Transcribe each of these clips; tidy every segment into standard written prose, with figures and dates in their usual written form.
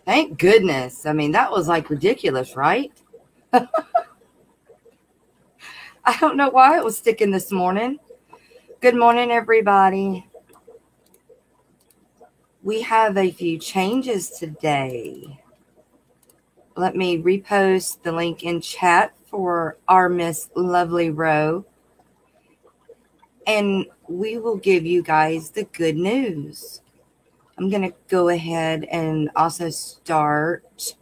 Thank goodness. I mean, that was like ridiculous, right? I don't know why it was sticking this morning. Good morning, everybody. We have a few changes today. Let me repost the link in chat for our Miss Lovely Row. And we will give you guys the good news. I'm going to go ahead and also start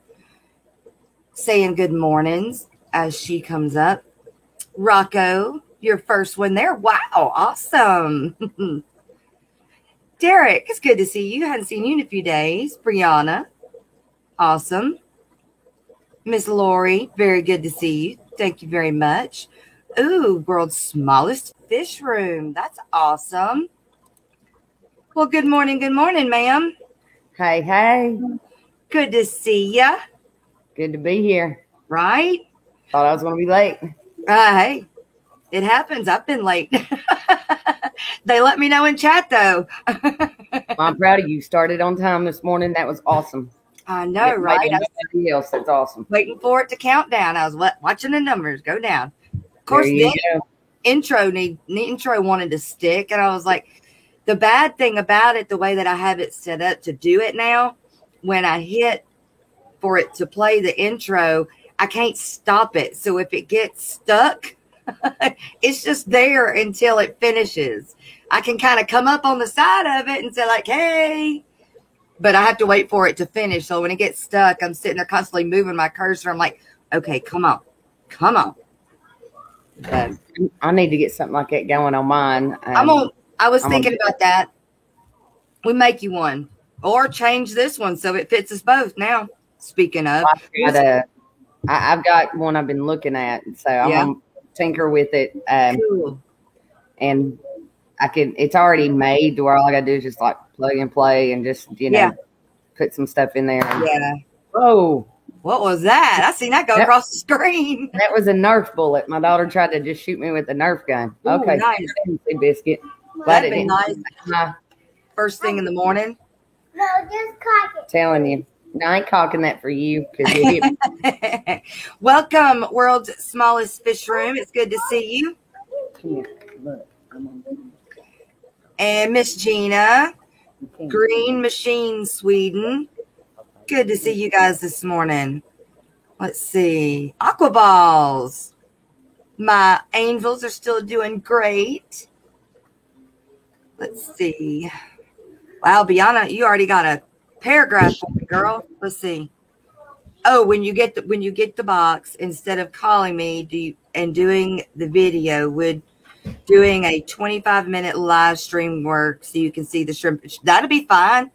saying good mornings as she comes up. Rocco, your first one there. Wow, awesome. Derek, it's good to see you. Hadn't seen you in a few days. Brianna, awesome. Miss Lori, very good to see you. Thank you very much. Ooh, world's smallest fish room. That's awesome. Well, good morning, ma'am. Hey. Good to see ya. Good to be here. Right? Thought I was going to be late. Hey, it happens. I've been late. They let me know in chat, though. I'm proud of you. Started on time this morning. That was awesome. I know, right? Everybody else, that's awesome. Waiting for it to count down. I was watching the numbers go down. Of course, the intro wanted to stick, and I was like, the bad thing about it, the way that I have it set up to do it now, when I hit for it to play the intro, I can't stop it. So if it gets stuck, it's just there until it finishes. I can kind of come up on the side of it and say like, hey, but I have to wait for it to finish. So when it gets stuck, I'm sitting there constantly moving my cursor. I'm like, okay, come on. But I need to get something like that going on mine. I was thinking about that. We make you one or change this one so it fits us both now. Speaking of, I've got one I've been looking at, so I'm gonna tinker with it. Cool. And it's already made to where all I gotta do is just like plug and play and just put some stuff in there. Yeah. Whoa. What was that? I seen that go across the screen. That was a Nerf bullet. My daughter tried to just shoot me with a Nerf gun. Ooh, okay, nice. Biscuit. That'd be nice. First thing in the morning. No, just cock it. Telling you. No, I ain't cocking that for you. Welcome, world's smallest fish room. It's good to see you. Come here. Look, and Miss Gina, Green Machine, Sweden. Good to see you guys this morning. Let's see. Aqua balls. My angels are still doing great. Let's see. Wow, Bianna, you already got a paragraph for me, girl. Let's see. Oh, when you get the box, instead of calling me and doing the video, would doing a 25-minute live stream work so you can see the shrimp? That'll be fine.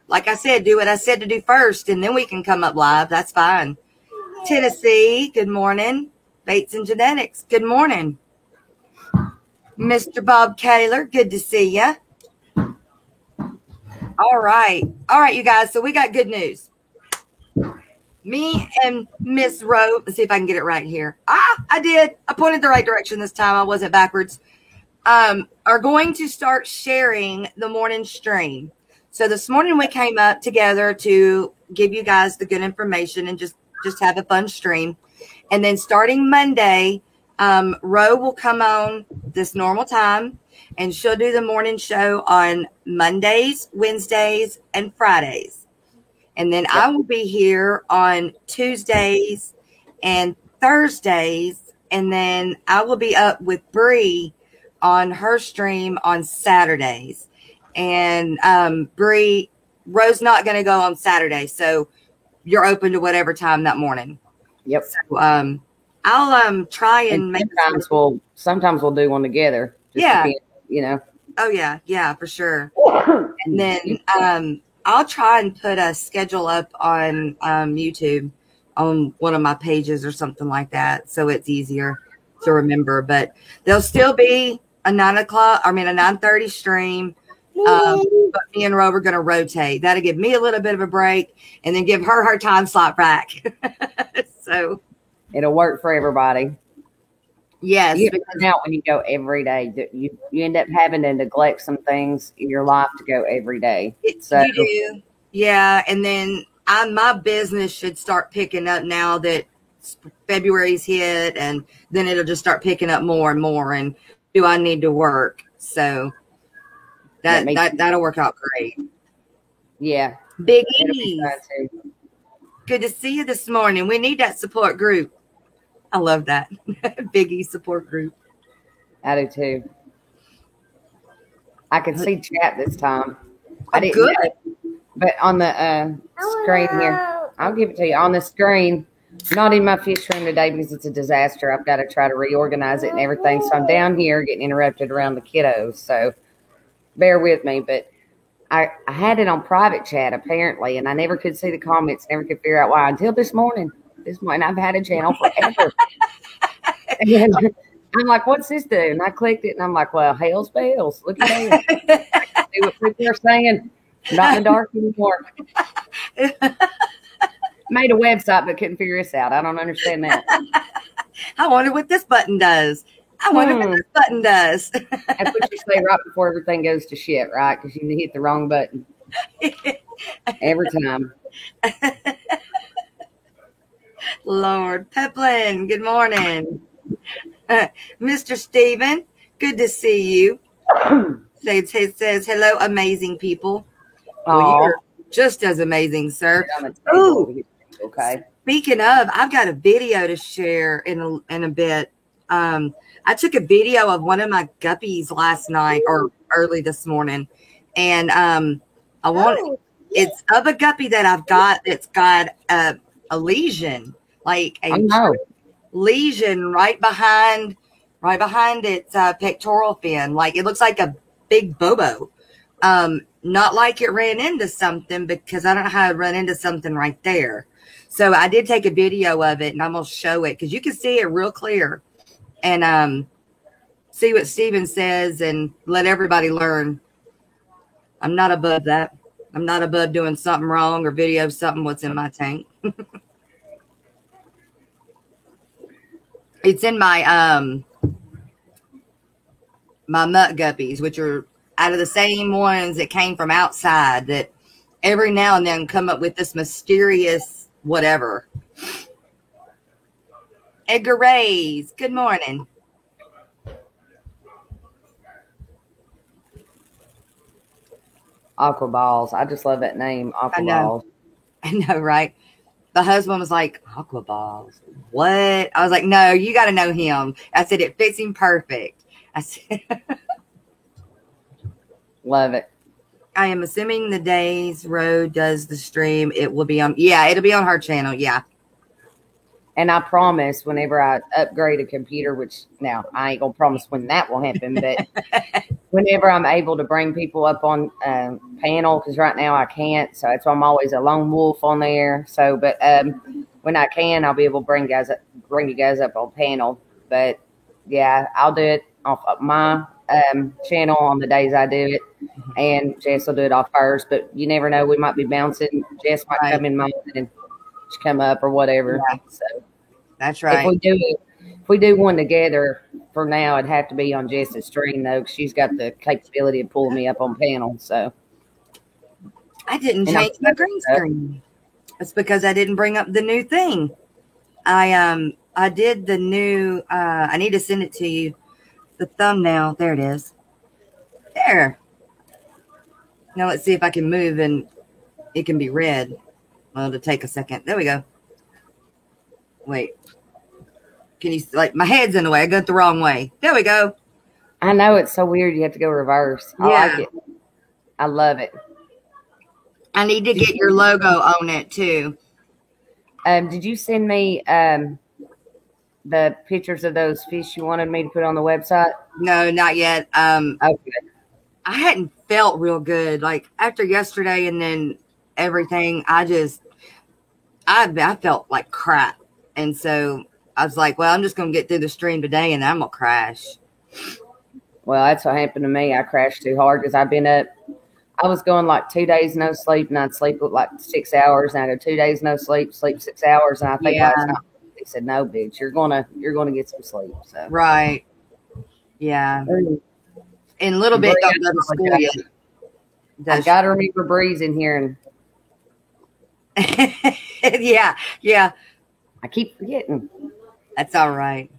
Like I said, do what I said to do first, and then we can come up live. That's fine. Tennessee, good morning. Bates and Genetics, good morning. Mr. Bob Kaler, good to see you. All right, you guys. So we got good news. Me and Miss Rowe, let's see if I can get it right here. I did. I pointed the right direction this time. I wasn't backwards. Are going to start sharing the morning stream. So this morning we came up together to give you guys the good information and just have a fun stream. And then starting Monday, Roe will come on this normal time, and she'll do the morning show on Mondays, Wednesdays, and Fridays. And then I will be here on Tuesdays and Thursdays. And then I will be up with Bree on her stream on Saturdays. And Roe's not going to go on Saturday. So you're open to whatever time that morning. Yep. So, I'll try and make sometimes we'll do one together. Oh yeah, for sure. And then I'll try and put a schedule up on YouTube on one of my pages or something like that, so it's easier to remember. But there'll still be a 9:30 stream. But me and Ro are going to rotate. That'll give me a little bit of a break, and then give her time slot back. So it'll work for everybody. Yes. Because now when you go every day, you end up having to neglect some things in your life to go every day. You do. Yeah. And then my business should start picking up now that February's hit, and then it'll just start picking up more and more. And do I need to work? So that'll work out great. Yeah. Big E's. Good to see you this morning. We need that support group. I love that. Big E support group. I do too. I can see chat this time. I didn't good. know, but on the screen here, I'll give it to you. On the screen, not in my fish room today because it's a disaster. I've got to try to reorganize it and everything. So I'm down here getting interrupted around the kiddos. So bear with me. But I had it on private chat apparently, and I never could see the comments, never could figure out why until this morning. This morning, I've had a channel forever. And I'm like, what's this do? And I clicked it, and I'm like, well, hell's bells. Look at that. I see what people are saying. I'm not in the dark anymore. Made a website, but couldn't figure this out. I don't understand that. I wonder what this button does. I wonder what this button does. That's what you say right before everything goes to shit, right? Because you hit the wrong button. Every time. Lord. Peplin, good morning. Mr. Steven, good to see you. It says, hello, amazing people. Well, you're just as amazing, sir. Ooh, okay. Speaking of, I've got a video to share in a bit. I took a video of one of my guppies last night or early this morning, and it's of a guppy that I've got that's got a lesion, like a lesion right behind its pectoral fin. Like it looks like a big bobo. Not like it ran into something, because I don't know how to run into something right there. So I did take a video of it, and I'm going to show it because you can see it real clear, and see what Steven says and let everybody learn. I'm not above that. I'm not above doing something wrong or video something what's in my tank. It's in my my mutt guppies, which are out of the same ones that came from outside, that every now and then come up with this mysterious whatever. Edgar Reyes, good morning. Aqua Balls. I just love that name, Aqua Balls. I know, right? The husband was like, Aqua Balls, what? I was like, no, you got to know him. I said, it fits him perfect. I said, love it. I am assuming the Days Road does the stream. It will be on, it'll be on her channel. Yeah. And I promise whenever I upgrade a computer, which now I ain't going to promise when that will happen, but whenever I'm able to bring people up on panel, because right now I can't. So that's why I'm always a lone wolf on there. So, but when I can, I'll be able to bring you guys up on panel. But yeah, I'll do it off of my channel on the days I do it. And Jess will do it off hers. But you never know. We might be bouncing. Jess might come in mine and come up or whatever. Yeah. So that's right. If we do one together, for now it'd have to be on Jess's stream though, because she's got the capability of pulling me up on panel. So I didn't change my green screen. It's because I didn't bring up the new thing. I did the new. I need to send it to you. The thumbnail. There it is. There. Now let's see if I can move and it can be read. Well, it'll take a second. There we go. Wait. Can you, like, my head's in the way. I got the wrong way. There we go. I know, it's so weird. You have to go reverse. I like it. I love it. I need to get your logo on it too. Did you send me the pictures of those fish you wanted me to put on the website? No, not yet. Okay. I hadn't felt real good. Like after yesterday and then everything, I felt like crap. And so I was like, well, I'm just going to get through the stream today and then I'm going to crash. Well, that's what happened to me. I crashed too hard because I've been up. I was going like 2 days no sleep, and I'd sleep like 6 hours, and I'd go 2 days no sleep, sleep 6 hours, and I think last night they said, no, bitch, you're gonna get some sleep. So right, yeah. In a little bit, don't go to school yet. I got to remember Bree's in here, Yeah, yeah. I keep forgetting. That's all right.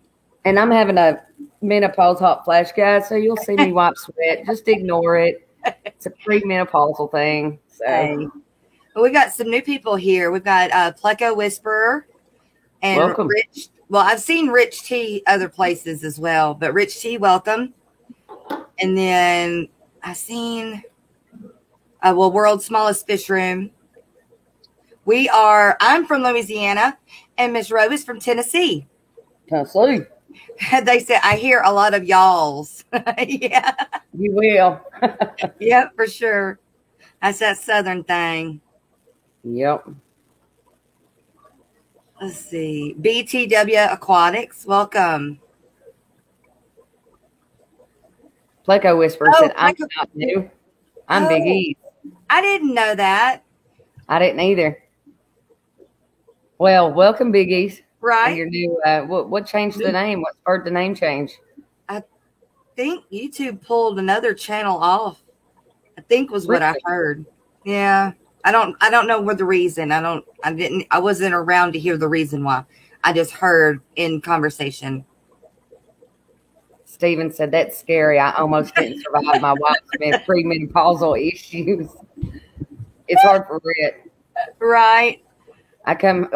And I'm having a menopause hot flash, guys, so you'll see me wipe sweat. Just ignore it. It's a premenopausal thing. So Hey. Well, we got some new people here. We've got Pleco Whisperer and welcome. Rich. Well, I've seen Rich T other places as well, but Rich T, welcome. And then I've seen, World's Smallest Fish Room. I'm from Louisiana, and Miss Rose is from Tennessee. Tennessee. They said, I hear a lot of y'alls. Yeah. You will. Yep, for sure. That's that Southern thing. Yep. Let's see. BTW Aquatics, welcome. Pleco Whisperer said, I'm Pleco. not new. I'm Big E. I didn't know that. I didn't either. Well, welcome, Big E's. Right. Your new, what changed the name? What spurred the name change? I think YouTube pulled another channel off. I think was what I heard. Yeah. I don't know what the reason. I wasn't around to hear the reason why. I just heard in conversation. Steven said, that's scary. I almost didn't survive my wife's premenopausal issues. It's hard for Rhett. Right. I come,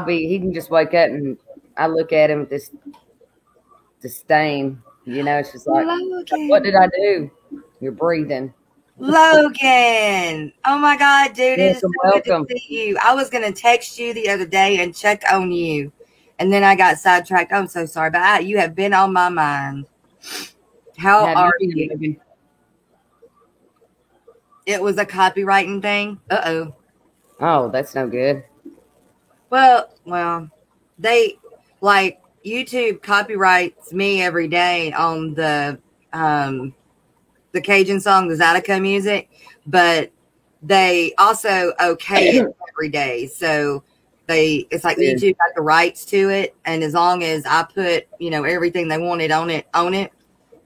he can just wake up and I look at him with this disdain. You know, it's just like, Logan. What did I do? You're breathing. Logan. Oh my God, dude. Yes, it's so good to see you. I was going to text you the other day and check on you. And then I got sidetracked. I'm so sorry, but you have been on my mind. How are you? It was a copywriting thing. Uh-oh. Oh, that's no good. Well, they YouTube copyrights me every day on the Cajun song, the Zydeco music, but they also okay it every day. So it's like YouTube got the rights to it, and as long as I put everything they wanted on it,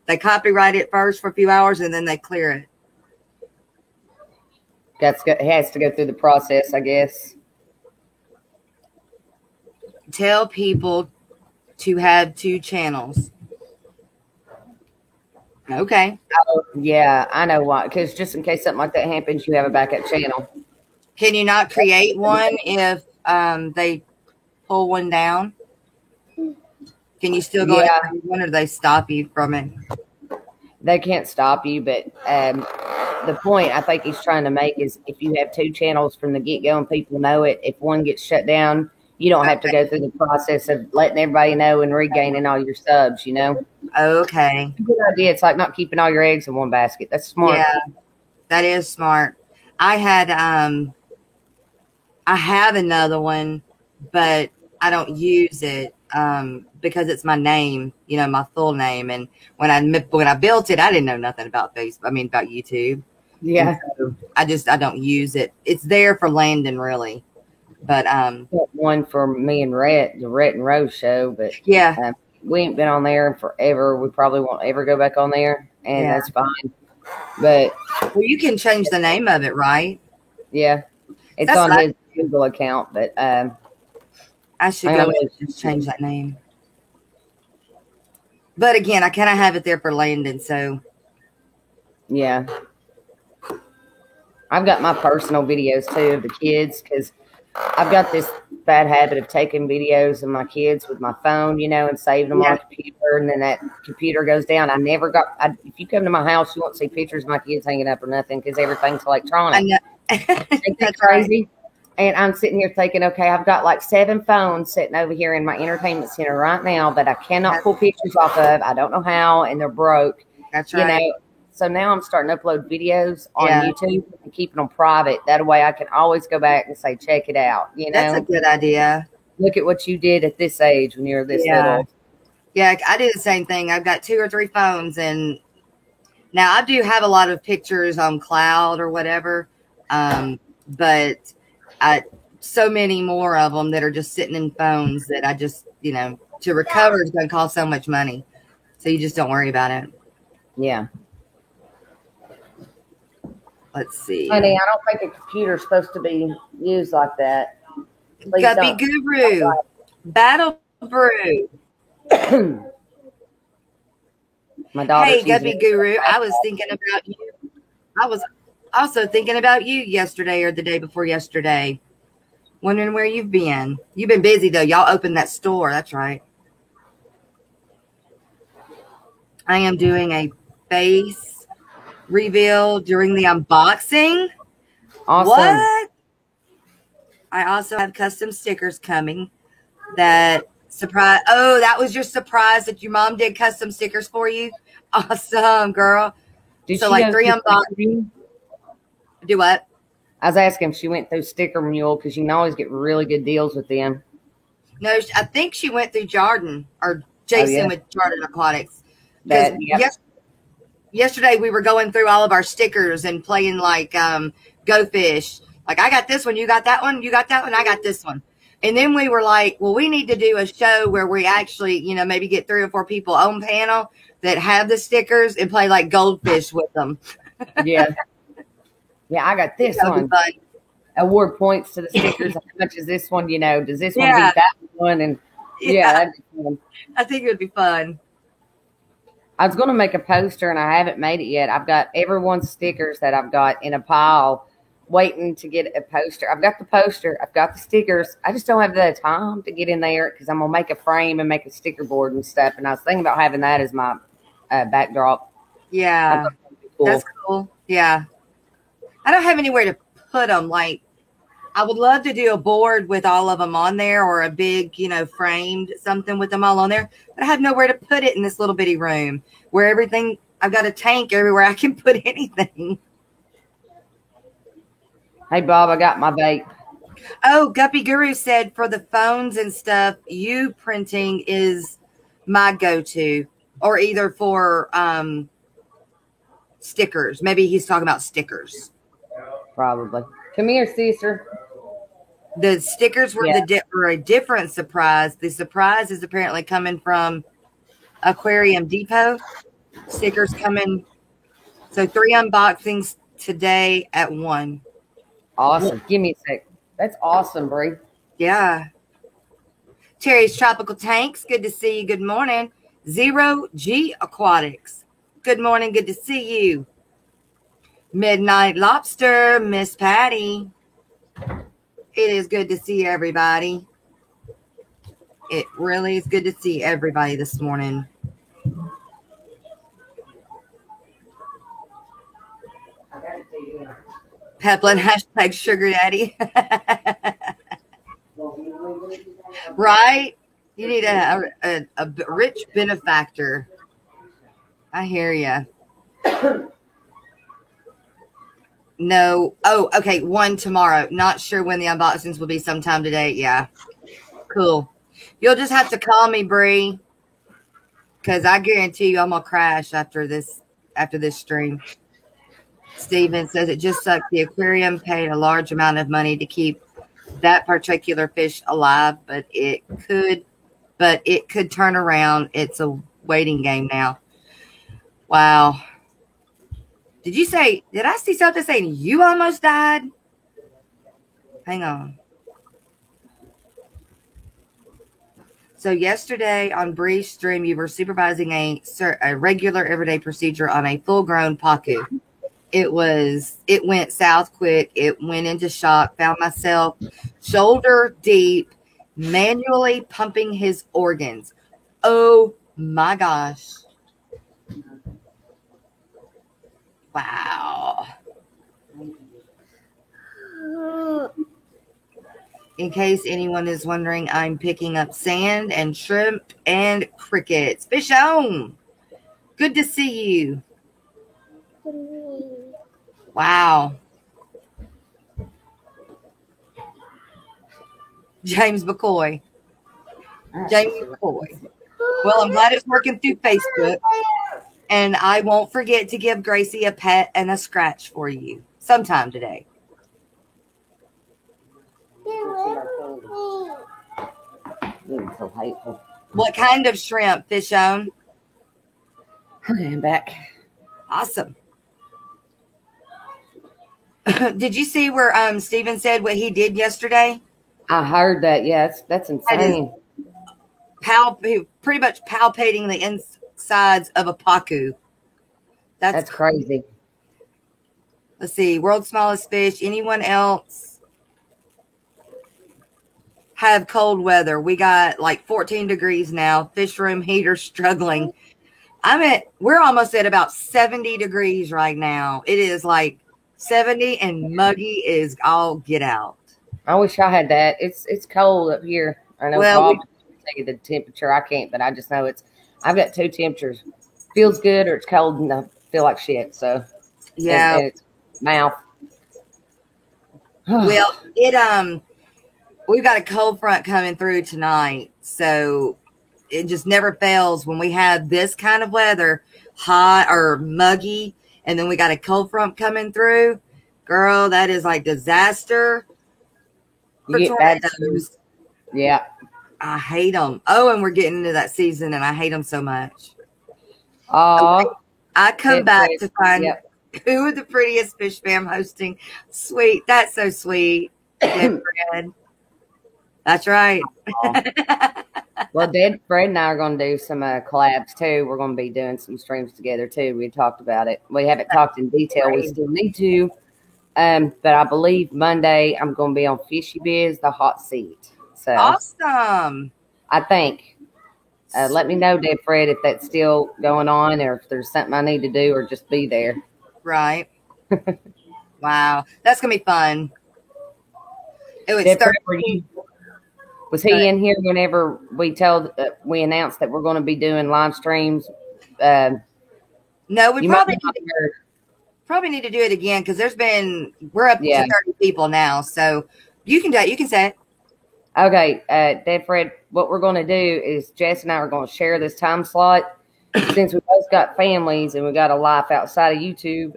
they copyright it first for a few hours and then they clear it. It has to go through the process, I guess. Tell people to have 2 channels. Okay. Oh, yeah, I know why. Because just in case something like that happens, you have a backup channel. Can you not create one if they pull one down? Can you still go into one, or do they stop you from it? They can't stop you, but the point I think he's trying to make is if you have 2 channels from the get-go and people know it, if one gets shut down, you don't have to go through the process of letting everybody know and regaining all your subs, Okay. Good idea. It's like not keeping all your eggs in one basket. That's smart. Yeah, that is smart. I have another one, but I don't use it because it's my name, my full name. And when I built it, I didn't know nothing about about YouTube. Yeah. So I don't use it. It's there for Landon, really. But one for me and Rhett, the Rhett and Rose show. But yeah, we ain't been on there forever. We probably won't ever go back on there, and that's fine. But you can change the name of it, right? Yeah, it's on his Google account. But I should go and just change that name. But again, I kind of have it there for Landon, so yeah. I've got my personal videos too of the kids because I've got this bad habit of taking videos of my kids with my phone, and saving them on a computer, and then that computer goes down. If you come to my house, you won't see pictures of my kids hanging up or nothing because everything's electronic. I know. Ain't that crazy? Right. And I'm sitting here thinking, okay, I've got like 7 phones sitting over here in my entertainment center right now that I cannot pull pictures off of. I don't know how, and they're broke. That's right. So now I'm starting to upload videos on YouTube and keeping them private. That way I can always go back and say, check it out. That's a good idea. Look at what you did at this age when you were this little. Yeah, I do the same thing. I've got 2 or 3 phones, and now I do have a lot of pictures on cloud or whatever, but so many more of them that are just sitting in phones that I just, to recover is going to cost so much money. So you just don't worry about it. Yeah. Let's see. Honey, I don't think a computer's supposed to be used like that. Please Guppy don't. Guru. Battle Brew. My daughter. Hey, Guppy Guru. I was thinking about you. I was also thinking about you yesterday or the day before yesterday. Wondering where you've been. You've been busy, though. Y'all opened that store. That's right. I am doing a face reveal during the unboxing. Awesome. What? I also have custom stickers coming. That surprise. Oh, that was your surprise that your mom did custom stickers for you. Awesome, girl. Did so she like 3 unboxing. Do what? I was asking if she went through Sticker Mule because you can always get really good deals with them. No, I think she went through Jordan or Jason with Jordan Aquatics. Yep. Yesterday we were going through all of our stickers and playing like Go Fish. Like, I got this one, you got that one, you got that one, I got this one. And then we were like, well, we need to do a show where we actually, maybe get 3 or 4 people on panel that have the stickers and play like goldfish with them. Yeah. Yeah, I got this one. Award points to the stickers. How much is this one? Does this one beat that one? And that'd be fun. I think it would be fun. I was going to make a poster and I haven't made it yet. I've got everyone's stickers that I've got in a pile waiting to get a poster. I've got the poster. I've got the stickers. I just don't have the time to get in there because I'm going to make a frame and make a sticker board and stuff. And I was thinking about having that as my backdrop. Yeah. Cool. That's cool. Yeah. I don't have anywhere to put them. Like, I would love to do a board with all of them on there or a big, framed something with them all on there. But I have nowhere to put it in this little bitty room where I've got a tank everywhere I can put anything. Hey, Bob, I got my vape. Oh, Guppy Guru said for the phones and stuff, you printing is my go-to, or either for stickers. Maybe he's talking about stickers. Probably. Come here, sister. The stickers were were a different surprise. The surprise is apparently coming from Aquarium Depot. Stickers coming. So 3 unboxings today at 1. Awesome. Give me a sec. That's awesome, Bree. Yeah. Terry's Tropical Tanks. Good to see you. Good morning. Zero G Aquatics. Good morning. Good to see you. Midnight Lobster. Miss Patty. It is good to see everybody. It really is good to see everybody this morning. Peplin, hashtag sugar daddy. Right? You need a rich benefactor. I hear you. No. Oh, okay. 1 tomorrow. Not sure when the unboxings will be. Sometime today. Yeah. Cool. You'll just have to call me, Bree, because I guarantee you I'm gonna crash after this stream. Steven says it just sucks. The aquarium paid a large amount of money to keep that particular fish alive, but it could turn around. It's a waiting game now. Wow. Did I see something saying you almost died? Hang on. So yesterday on Bree's stream, you were supervising a regular everyday procedure on a full-grown pacu. It went south quick. It went into shock. Found myself shoulder deep, manually pumping his organs. Oh my gosh. Wow. In case anyone is wondering, I'm picking up sand and shrimp and crickets. Fish on. Good to see you. Wow. James McCoy. Well, I'm glad it's working through Facebook. And I won't forget to give Gracie a pet and a scratch for you sometime today. So hateful. What kind of shrimp, Fish on? Okay, I'm back. Awesome. Did you see where Steven said what he did yesterday? I heard that. Yeah, that's insane. Pretty much palpating the insides of a pacu. That's crazy. Let's see. World's smallest fish. Anyone else have cold weather? We got like 14 degrees now. Fish room heater struggling. We're almost at about 70 degrees right now. It is like 70 and muggy is all get out. I wish I had that. It's cold up here. I know Bob can tell you the temperature. I can't, but I just know I've got 2 temperatures. Feels good or it's cold and I feel like shit. So yeah, and it's mouth. Well, we've got a cold front coming through tonight, so it just never fails when we have this kind of weather, hot or muggy, and then we got a cold front coming through. Girl, that is like disaster for tornadoes. Yeah. I hate them. Oh, and we're getting into that season, and I hate them so much. Oh, I come back to find who are the prettiest fish fam hosting. Sweet. That's so sweet. Dead Fred. That's right. Well, Dead Fred and I are going to do some collabs too. We're going to be doing some streams together too. We talked about it. We haven't talked in detail. We still need to. But I believe Monday I'm going to be on Fishy Biz, the hot seat. So awesome. I think. Let me know, Dead Fred, if that's still going on or if there's something I need to do or just be there. Right. Wow. That's going to be fun. It was Dead Fred, was he in here whenever we announced that we're going to be doing live streams? No, we probably need to do it again because we're up to 30 people now. So you can do it. You can say it. Okay, Dead Fred, what we're going to do is Jess and I are going to share this time slot. Since we both got families and we got a life outside of YouTube,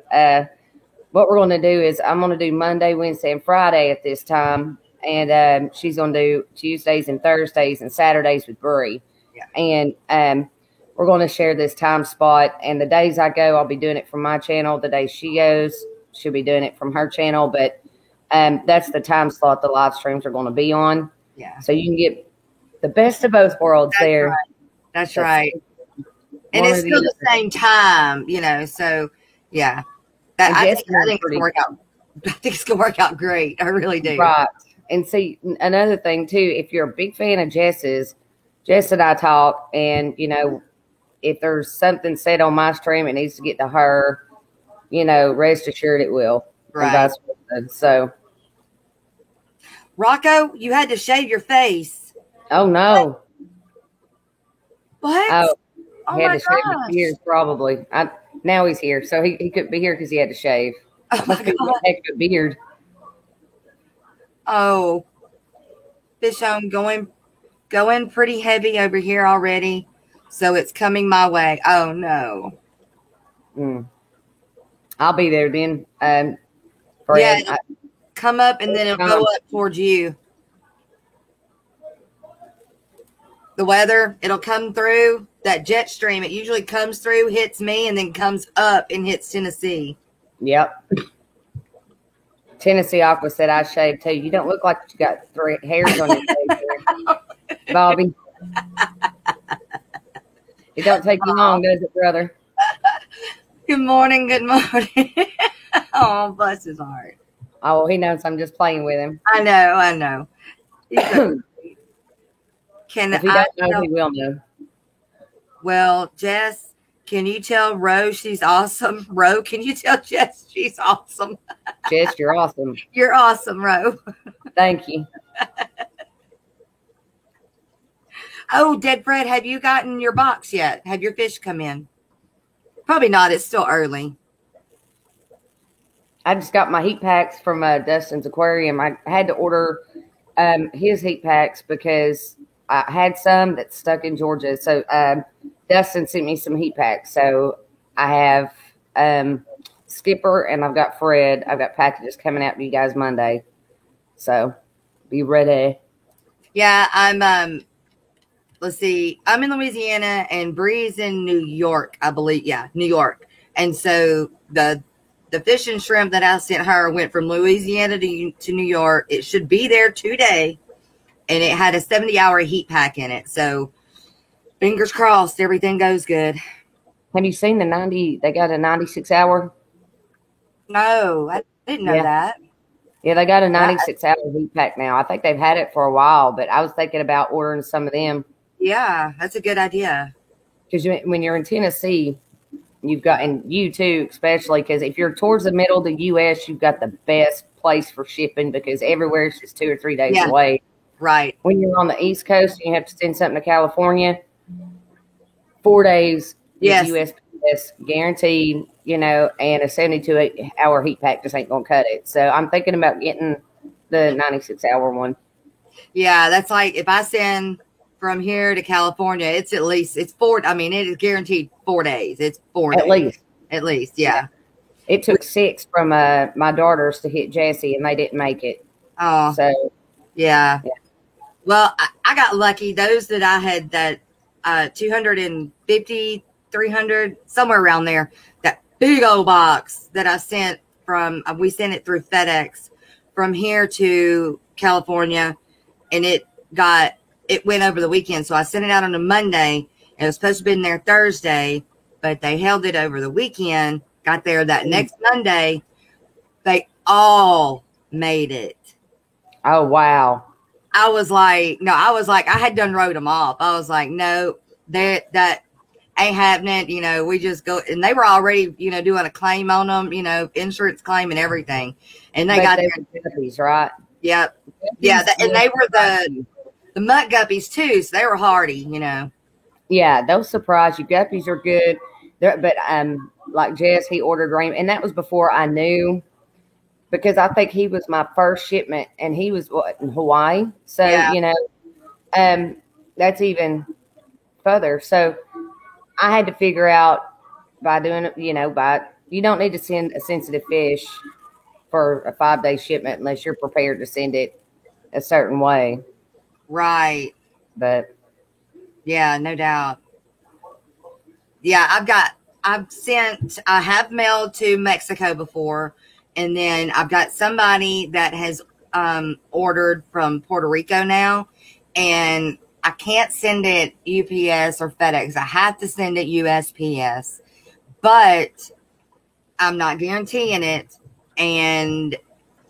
what we're going to do is I'm going to do Monday, Wednesday, and Friday at this time. And she's going to do Tuesdays and Thursdays and Saturdays with Bree. Yeah. And we're going to share this time spot. And the days I go, I'll be doing it from my channel. The days she goes, she'll be doing it from her channel. But that's the time slot the live streams are going to be on. Yeah. So you can get the best of both worlds there. Right. That's right. And it's still the same time, so yeah. I think it's going to work out. I think it's going to work out great. I really do. Right. And see, another thing too, if you're a big fan of Jess's, Jess and I talk, and if there's something said on my stream, it needs to get to her, rest assured it will. Right. So, Rocco, you had to shave your face. Oh no. What? Oh, he had to shave his ears probably. Now he's here, so he couldn't be here because he had to shave. Oh my God. A heck of a beard. Oh, Fish Home going pretty heavy over here already, so it's coming my way. Oh no. I'll be there then. Fred, come up and then it'll go up towards you. The weather, it'll come through that jet stream. It usually comes through, hits me, and then comes up and hits Tennessee. Yep. Tennessee Aqua said I shaved too. You don't look like you got 3 hairs on your face, Bobby. It don't take you long, does it, brother? Good morning. Good morning. Oh, bless his heart. Oh, he knows I'm just playing with him. I know. If he don't know, he will know. Well, Jess, can you tell Ro she's awesome? Ro, can you tell Jess she's awesome? Jess, you're awesome. You're awesome, Ro. Thank you. Oh, Dead Fred, have you gotten your box yet? Have your fish come in? Probably not. It's still early. I just got my heat packs from Dustin's Aquarium. I had to order his heat packs because I had some that stuck in Georgia. So Dustin sent me some heat packs. So I have Skipper and I've got Fred. I've got packages coming out to you guys Monday. So be ready. Yeah, I'm let's see. I'm in Louisiana and Bree's in New York, I believe. Yeah, New York. And so the the fish and shrimp that I sent her went from Louisiana to New York. It should be there today, and it had a 70-hour heat pack in it. So fingers crossed, everything goes good. Have you seen the 90? They got a 96-hour. No, I didn't know that. Yeah, they got a 96-hour heat pack now. I think they've had it for a while, but I was thinking about ordering some of them. Yeah, that's a good idea. Because when you're in Tennessee, you've got, and you too, especially because if you're towards the middle of the U.S., you've got the best place for shipping because everywhere is just 2 or 3 days away. Right. When you're on the East Coast and you have to send something to California, 4 days, USPS guaranteed, and a 72-hour heat pack just ain't going to cut it. So I'm thinking about getting the 96-hour one. Yeah, that's like if I send from here to California, it's at least, it is guaranteed 4 days. It's 4 days. At least, yeah. It took 6 from my daughters to hit Jessie, and they didn't make it. Oh. So, yeah. Well, I got lucky. Those that I had that 250, 300, somewhere around there, that big old box that I sent from, we sent it through FedEx from here to California, and it went over the weekend. So I sent it out on a Monday. It was supposed to be in there Thursday, but they held it over the weekend. Got there that next Monday. They all made it. Oh, wow. I was like, I had done wrote them off. I was like, no, that ain't happening. We just go, and they were already, doing a claim on them, insurance claim and everything. And they got there. Guppies, right? Yep. Yeah. And they were the mutt guppies too. So they were hardy, Yeah. They'll surprise you. Guppies are good. But like Jess, he ordered rainbow, and that was before I knew, because I think he was my first shipment, and he was in Hawaii. So, that's even further. So I had to figure out by doing it, you don't need to send a sensitive fish for a 5-day shipment unless you're prepared to send it a certain way. Right. But yeah, no doubt. Yeah, I have mailed to Mexico before, and then I've got somebody that has ordered from Puerto Rico now, and I can't send it UPS or FedEx. I have to send it USPS, but I'm not guaranteeing it. And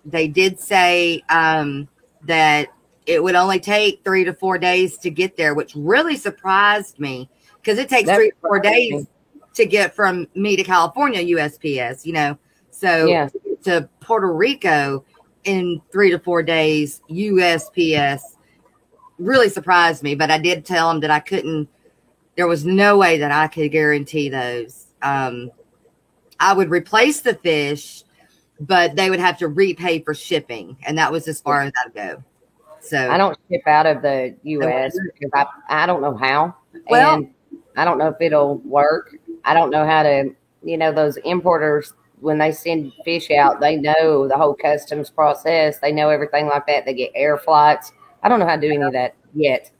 they did say that it would only take 3 to 4 days to get there, which really surprised me, because it takes 3 to 4 days to get from me to California USPS, So to Puerto Rico in 3 to 4 days USPS really surprised me. But I did tell them that there was no way that I could guarantee those. I would replace the fish, but they would have to repay for shipping, and that was as far as I'd go. So I don't ship out of the U.S. because I don't know how, well, and I don't know if it'll work. I don't know how to, those importers, when they send fish out, they know the whole customs process. They know everything like that. They get air flights. I don't know how to do any of that yet.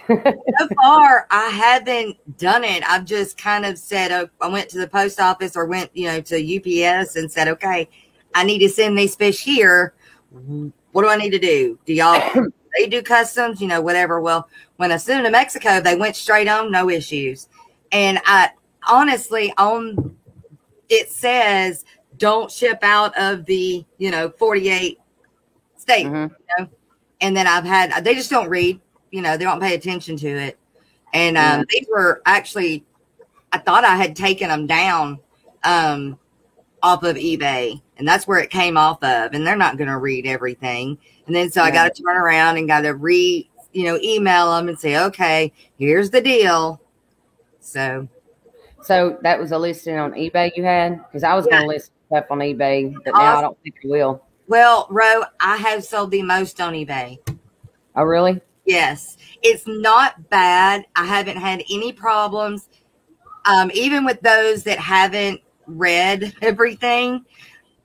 So far, I haven't done it. I've just kind of said, I went to the post office or went, to UPS and said, okay, I need to send these fish here. What do I need to do? Do y'all, they do customs, whatever. Well, when I sent them to Mexico, they went straight on, no issues. And I honestly, it says don't ship out of the, 48 states, and then they just don't read. They don't pay attention to it. And these were actually, I thought I had taken them down off of eBay, and that's where it came off of. And they're not going to read everything. And then so I got to turn around and got to email them and say, okay, here's the deal. So that was a listing on eBay you had? Because I was going to list stuff on eBay, but now I don't think I will. Well, Ro, I have sold the most on eBay. Oh, really? Yes, it's not bad. I haven't had any problems. Even with those that haven't read everything,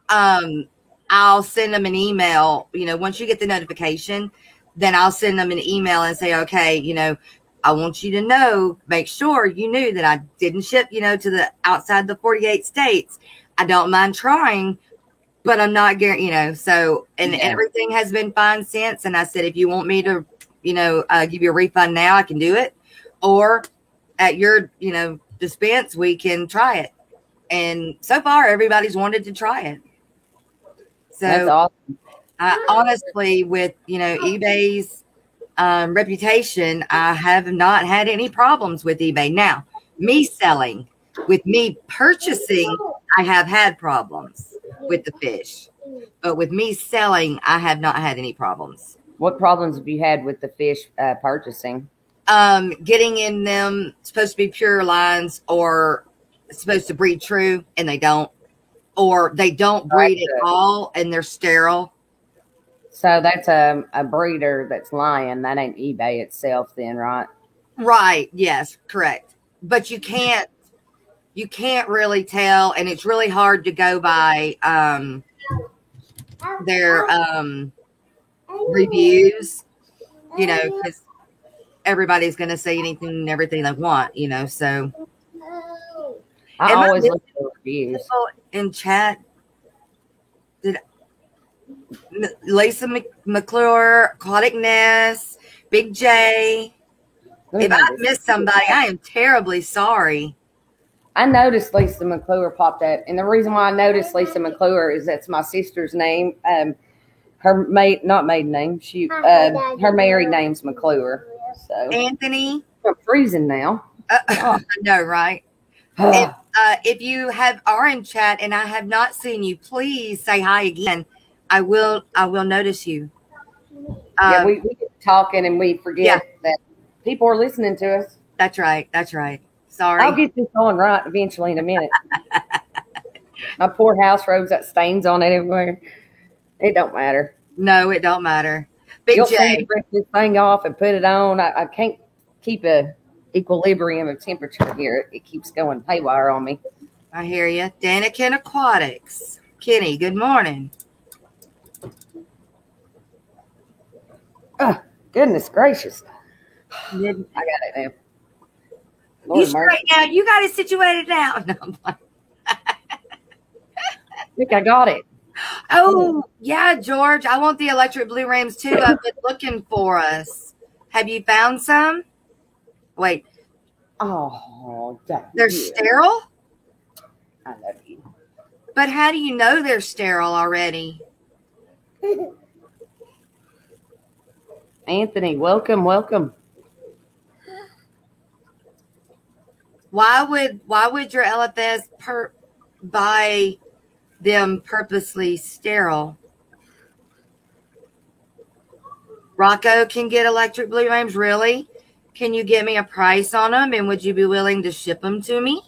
I'll send them an email. Once you get the notification, then I'll send them an email and say, okay, I want you to make sure you knew that I didn't ship, to the outside the 48 states. I don't mind trying, but I'm not guaranteed, so, and everything has been fine since. And I said, if you want me to, give you a refund now, I can do it. Or at your, dispense, we can try it. And so far, everybody's wanted to try it. So that's awesome. Honestly, with, eBay's reputation, I have not had any problems with eBay. Now, me selling, with me purchasing, I have had problems with the fish, but with me selling, I have not had any problems. What problems have you had with the fish purchasing? Getting in them supposed to be pure lines or supposed to breed true, and they don't, or they don't breed at all, and they're sterile. So that's a breeder that's lying. That ain't eBay itself then, right? Right. Yes, correct. But you can't really tell, and it's really hard to go by their reviews, because everybody's going to say anything and everything they want, so. I always look at the reviews. In chat, did Lisa McClure, Aquatic Ness, Big J. If I missed somebody, I am terribly sorry. I noticed Lisa McClure popped up, and the reason why I noticed Lisa McClure is that's my sister's name. Her not maiden name. Her married name's McClure. So Anthony, I'm freezing now. I know, right? If you are in chat and I have not seen you, please say hi again. I will notice you. We get talking and we forget that people are listening to us. That's right. Sorry. I'll get this on right eventually in a minute. My poor house robes got stains on it everywhere. It don't matter. No, it don't matter. Big You'll J. break this thing off and put it on. I can't keep a equilibrium of temperature here. It keeps going haywire on me. I hear you. Danikin Aquatics. Kenny, good morning. Oh, goodness gracious. I got it now. Lord you straight now. You got it situated now. No, I think I got it. Oh, yeah, George. I want the electric blue rams too. I've been looking for us. Have you found some? Wait. Oh, they're sterile? I love you. But how do you know they're sterile already? Anthony, welcome. Why would your LFS buy them purposely sterile? Rocco can get electric blue rams, really? Can you give me a price on them, and would you be willing to ship them to me?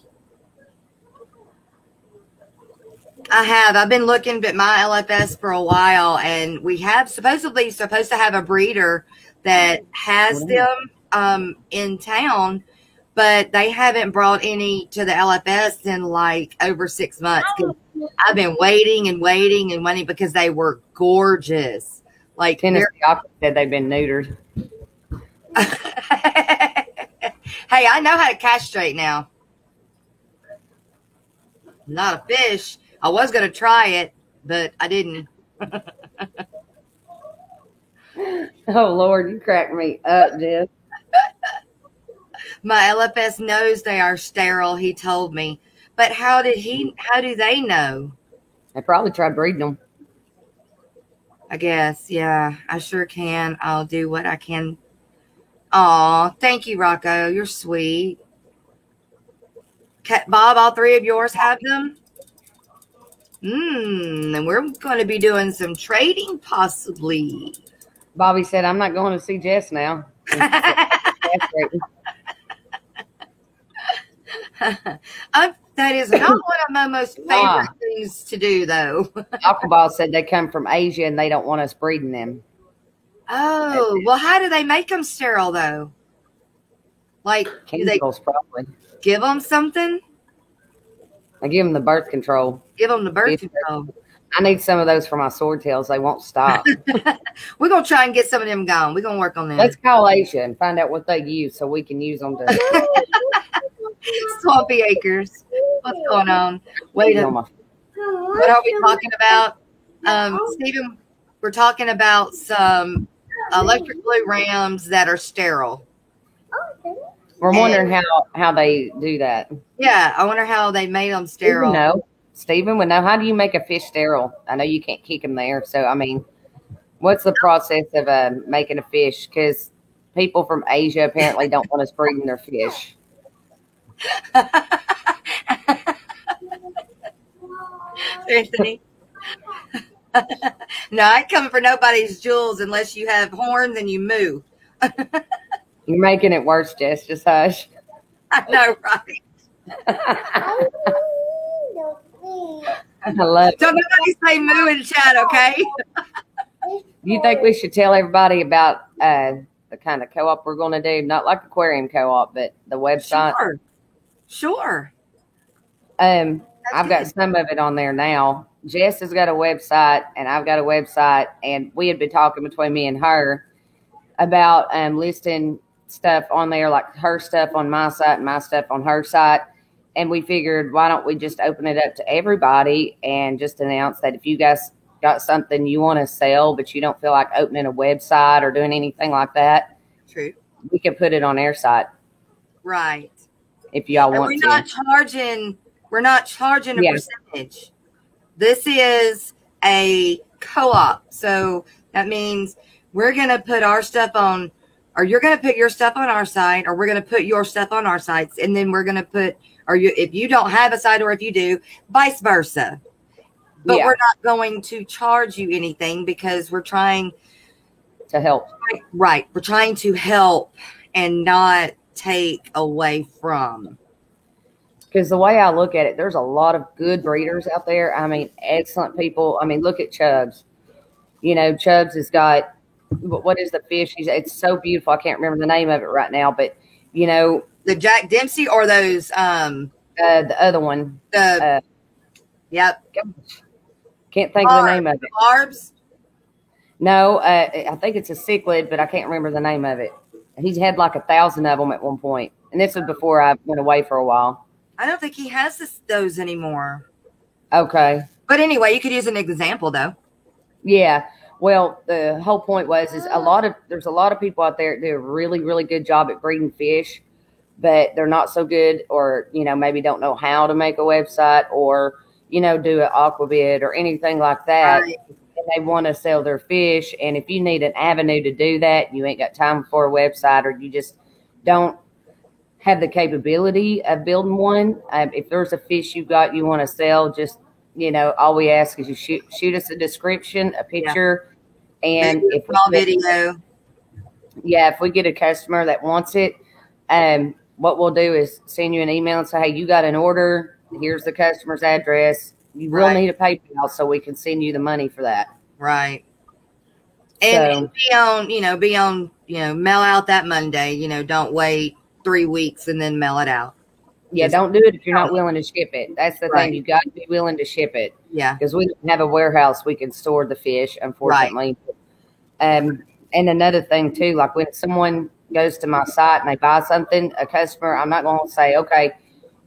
I've been looking at my LFS for a while, and we have supposed to have a breeder that has them in town, but they haven't brought any to the LFS in like over 6 months. I've been waiting because they were gorgeous. Like Tennessee said they've been neutered. Hey, I know how to castrate now. Not a fish. I was going to try it, but I didn't. Oh, Lord, you cracked me up, Jess. My LFS knows they are sterile, he told me. But how do they know? I probably tried breeding them. I guess, yeah, I sure can. I'll do what I can. Aw, thank you, Rocco. You're sweet. Bob, all three of yours have them? And we're going to be doing some trading, possibly. Bobby said, I'm not going to see Jess now. That is not one of my most favorite things to do, though. Aquaball said they come from Asia and they don't want us breeding them. Oh, well, how do they make them sterile, though? Like, chemicals, probably. Give them something? I give them the birth control. Give them the birth control. I need some of those for my swordtails. They won't stop. We're going to try and get some of them gone. We're going to work on that. Let's call Asia and find out what they use so we can use them to. Swampy Acres. What's going on? Wait a minute. What are we talking about? Stephen, we're talking about some electric blue rams that are sterile. We're wondering how they do that. Yeah, I wonder how they made them sterile. Stephen would know. How do you make a fish sterile? I know you can't keep them there. So, I mean, what's the process of making a fish? Because people from Asia apparently don't want us breeding their fish. Anthony. No, I ain't coming for nobody's jewels unless you have horns and you moo. You're making it worse, Jess. Just hush. I know, right? I love it. Don't nobody say moo in chat, okay? You think we should tell everybody about the kind of co-op we're going to do? Not like aquarium co-op, but the website. Sure. I've got some of it on there now. Jess has got a website, and I've got a website, and we had been talking between me and her about listing stuff on there, like her stuff on my site and my stuff on her site. And we figured, why don't we just open it up to everybody and just announce that if you guys got something you want to sell, but you don't feel like opening a website or doing anything like that, true, we can put it on our site. Right. If y'all want to. We're not charging a percentage. This is a co-op. So that means we're going to put our stuff on, or you're going to put your stuff on our site, or we're going to put your stuff on our sites. And then we're going to put, if you don't have a site, or if you do, vice versa. But we're not going to charge you anything because we're trying to help. Right. We're trying to help and not take away from. Because the way I look at it, there's a lot of good breeders out there. I mean, excellent people. I mean, look at Chubbs. You know, Chubbs has got, what is the fish? It's so beautiful. I can't remember the name of it right now, but, you know. The Jack Dempsey or those? The other one. Yep. Can't think of the name of it. Barbs? No, I think it's a cichlid, but I can't remember the name of it. He's had like 1,000 of them at one point. And this was before I went away for a while. I don't think he has those anymore. Okay. But anyway, you could use an example though. Yeah. Well, the whole point was there's a lot of people out there that do a really, really good job at breeding fish, but they're not so good, or, you know, maybe don't know how to make a website, or, you know, do an aquabid or anything like that. Right. And they want to sell their fish. And if you need an avenue to do that, you ain't got time for a website, or you just don't have the capability of building one. If there's a fish you want to sell, just, you know, all we ask is you shoot us a description, a picture, and if we get a customer that wants it, what we'll do is send you an email and say, hey, you got an order. Here's the customer's address. You will need a PayPal so we can send you the money for that. Right. And be on, mail out that Monday. You know, don't wait 3 weeks and then mail it out. Yeah, don't do it if you're not willing to ship it. That's the thing. You got to be willing to ship it. Yeah. Because we don't have a warehouse we can store the fish, unfortunately. Right. And another thing, too, like when someone goes to my site and they buy something, a customer, I'm not going to say, okay,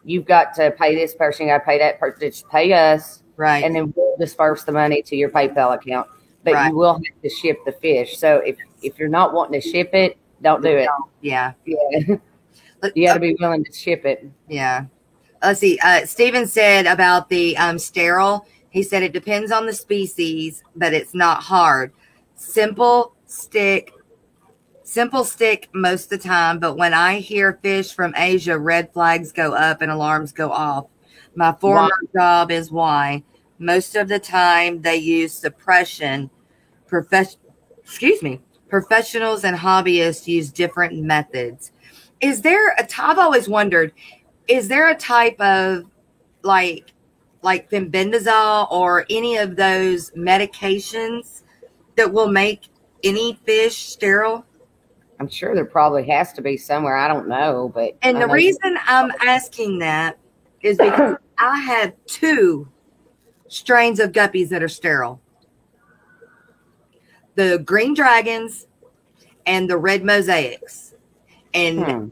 you've got to pay this person, you got to pay that person, just pay us. Right. And then we'll disperse the money to your PayPal account. But you will have to ship the fish. So if you're not wanting to ship it, don't do it. Yeah. Yeah. You got to be willing to ship it. Yeah. Let's see. Steven said about the sterile. He said it depends on the species, but it's not hard. Simple stick most of the time. But when I hear fish from Asia, red flags go up and alarms go off. My former job is why. Most of the time they use suppression. Professionals and hobbyists use different methods. I've always wondered, is there a type of like fenbendazole or any of those medications that will make any fish sterile? I'm sure there probably has to be somewhere. I don't know, but. And the reason I'm asking that is because I have 2 strains of guppies that are sterile. The green dragons and the red mosaics. And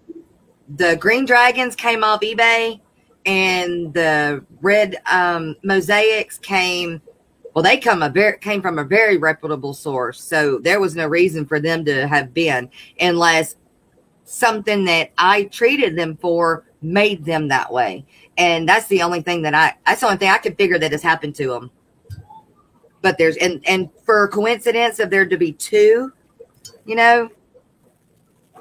the green dragons came off eBay and the red mosaics came. Well, they came from a very reputable source, so there was no reason for them to have been, unless something that I treated them for made them that way. And that's the only thing that's the only thing I could figure that has happened to them. But there's, and for coincidence of there to be two, you know,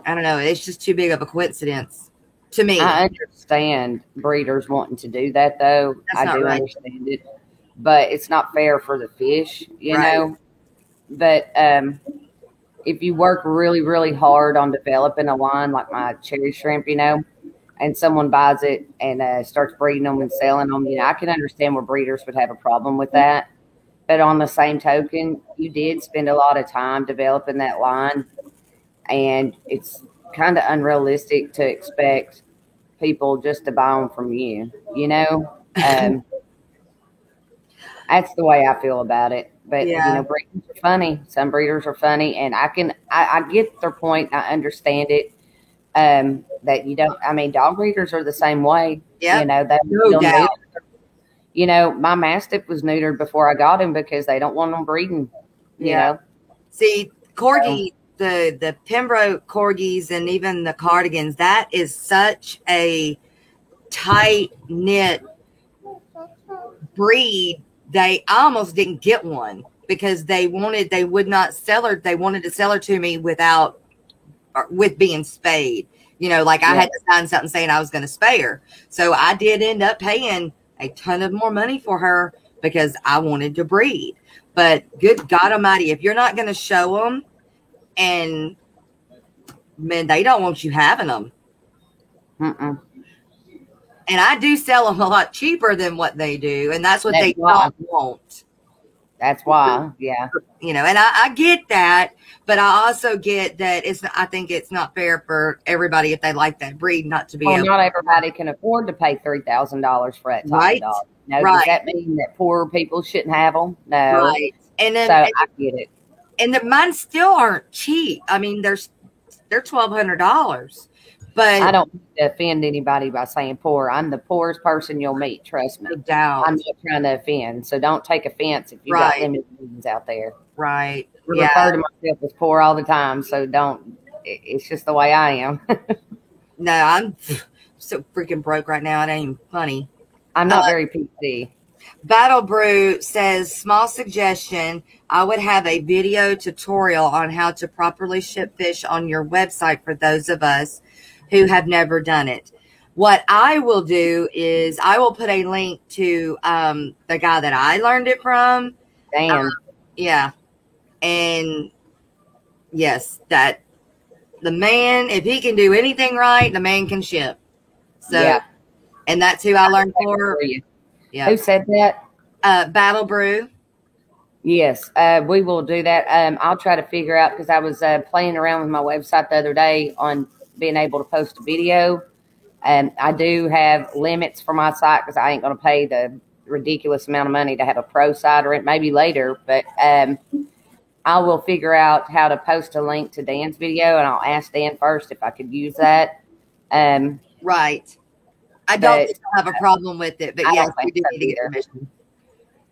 I don't know. It's just too big of a coincidence to me. I understand breeders wanting to do that, though. That's I do right. understand it, but it's not fair for the fish, you Right. know. But if you work really, really hard on developing a line like my cherry shrimp, you know, and someone buys it and starts breeding them and selling them, you know, I can understand where breeders would have a problem with that. But on the same token, you did spend a lot of time developing that line, and it's kind of unrealistic to expect people just to buy them from you, you know? That's the way I feel about it. But, Yeah. you know, breeders are funny. Some breeders are funny, and I get their point. I understand it. That you don't, I mean, dog breeders are the same way. Yep. You know, No doubt. You know, my Mastiff was neutered before I got him because they don't want them breeding, you Yeah. know? See, corgi, the Pembroke corgis and even the cardigans, that is such a tight knit breed. I almost didn't get one because they wanted to sell her to me with being spayed. You know, like I had to sign something saying I was going to spay her. So I did end up paying a ton of more money for her because I wanted to breed. But good God Almighty, if you're not going to show them, and man, they don't want you having them. Mm-mm. And I do sell them a lot cheaper than what they do, and that's what they don't want. That's why, yeah. You know, and I get that, but I also get that I think it's not fair for everybody if they like that breed not to be able. Not everybody can afford to pay $3,000 for that type of dog. No, Right. Does that mean that poor people shouldn't have them? No. Right. And then, so I get it. And mine still aren't cheap. I mean, they're $1,200. But I don't offend anybody by saying poor. I'm the poorest person you'll meet. Trust me. No doubt. I'm not trying to offend, so don't take offense if you got limited means out there. Right. I refer to myself as poor all the time, so don't. It's just the way I am. No, I'm so freaking broke right now. It ain't even funny. I'm not very PC. Battle Brew says, small suggestion. I would have a video tutorial on how to properly ship fish on your website for those of us who have never done it. What I will do is I will put a link to the guy that I learned it from. Damn. Yeah. And yes, that the man, if he can do anything right, the man can ship. So, yeah. And that's who I learned for. Yeah. Who said that? Battle Brew. Yes, we will do that. I'll try to figure out, because I was playing around with my website the other day on being able to post a video. And I do have limits for my site because I ain't going to pay the ridiculous amount of money to have a pro site, or it maybe later. But I will figure out how to post a link to Dan's video, and I'll ask Dan first if I could use that. Right. I don't think I'll have a problem with it, but yes, we do need to get permission.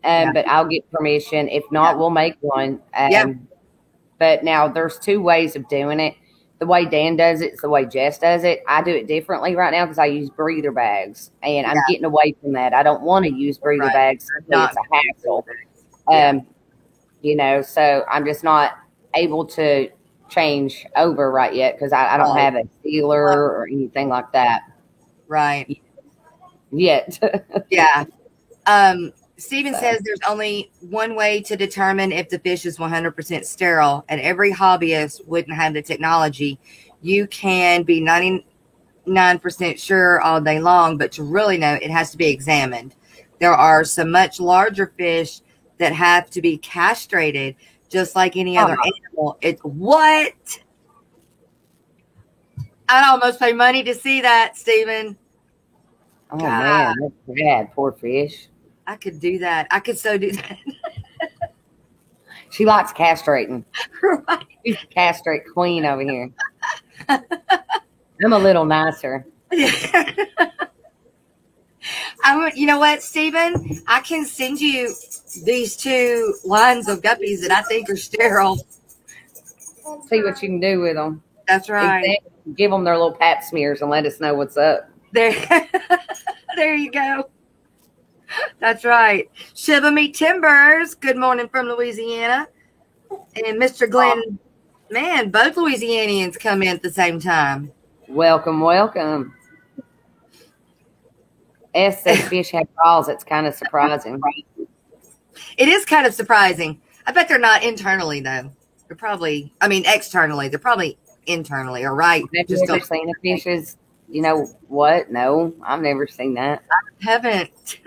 But I'll get permission. If not, we'll make one. But now there's two ways of doing it. The way Dan does it is the way Jess does it. I do it differently right now because I use breather bags, and I'm getting away from that. I don't want to use breather bags. It's a hassle. You know, so I'm just not able to change over right yet because I don't have a sealer or anything like that. Right. Yet. Yeah. Steven says there's only one way to determine if the fish is 100% sterile, and every hobbyist wouldn't have the technology. You can be 99% sure all day long, but to really know, it has to be examined. There are some much larger fish that have to be castrated, just like any other animal. It's what? I'd almost pay money to see that, Steven. Oh, man, that's bad. Poor fish. I could do that. I could so do that. She likes castrating. Right. She's a castrate queen over here. I'm a little nicer. You know what, Stephen? I can send you these 2 lines of guppies that I think are sterile. See what you can do with them. That's right. Exactly. Give them their little pap smears and let us know what's up. There, there you go. That's right. Shiva Me Timbers, good morning from Louisiana. And Mr. Glenn, man, both Louisianians come in at the same time. Welcome, welcome. S says fish have balls. It's kind of surprising. It is kind of surprising. I bet they're not internally, though. They're probably, externally. They're probably internally, all right? Have you ever seen a fish's, you know what? No, I've never seen that. I haven't.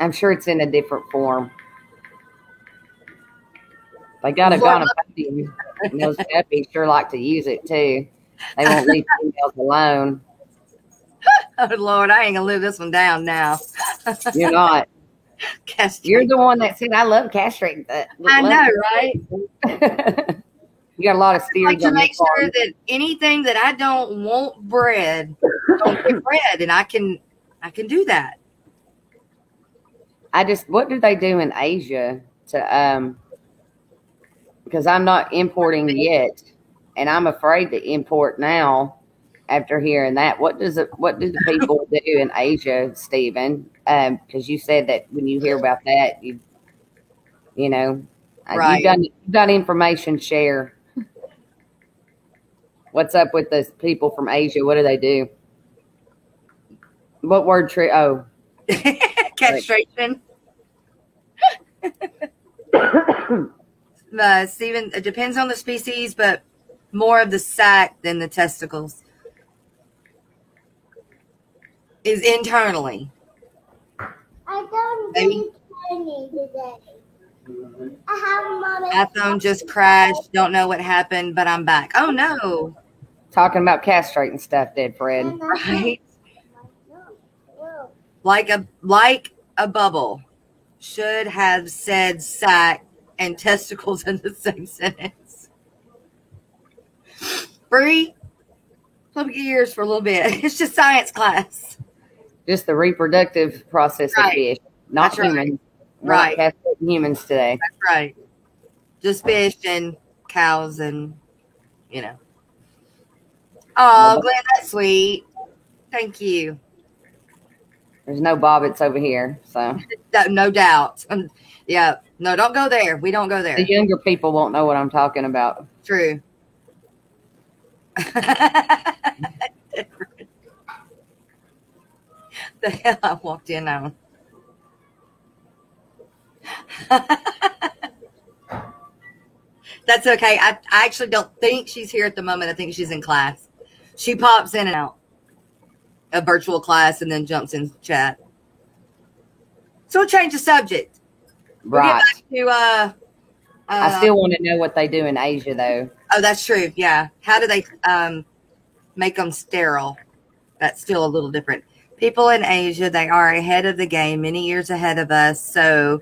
I'm sure it's in a different form. They got a gun of puppy, and those puppies sure like to use it, too. They won't leave females alone. Oh, Lord, I ain't going to live this one down now. You're not. Castrate. You're the one that said, I love castrating. I know, right? You got a lot of steers. I like to make sure that anything that I don't want bred, don't get bred, and I can do that. What do they do in Asia to, because I'm not importing yet, and I'm afraid to import now after hearing that. What do the people do in Asia, Stephen? Because you said that when you hear about that, you know, right. You've got information share. What's up with the people from Asia? What do they do? What word tree? Oh, castration. Stephen, it depends on the species, but more of the sac than the testicles is internally. I don't need training today. I have iPhone just crashed. Don't know what happened, but I'm back. Oh no! Talking about castrating stuff, did Fred? Right. Like a bubble should have said sac and testicles in the same sentence. Bree, flip your ears for a little bit. It's just science class. Just the reproductive process of fish, not humans. Right. Not humans today. That's right. Just fish and cows and, Oh, Glenn, that's sweet. Thank you. There's no bobbits over here, so. No doubt. Yeah. No, don't go there. We don't go there. The younger people won't know what I'm talking about. True. The hell I walked in on. That's okay. I actually don't think she's here at the moment. I think she's in class. She pops in and out of virtual class and then jumps in chat. So we'll change the subject. Right. We'll get back to, I still want to know what they do in Asia, though. Oh, that's true. Yeah. How do they make them sterile? That's still a little different. People in Asia, they are ahead of the game, many years ahead of us. So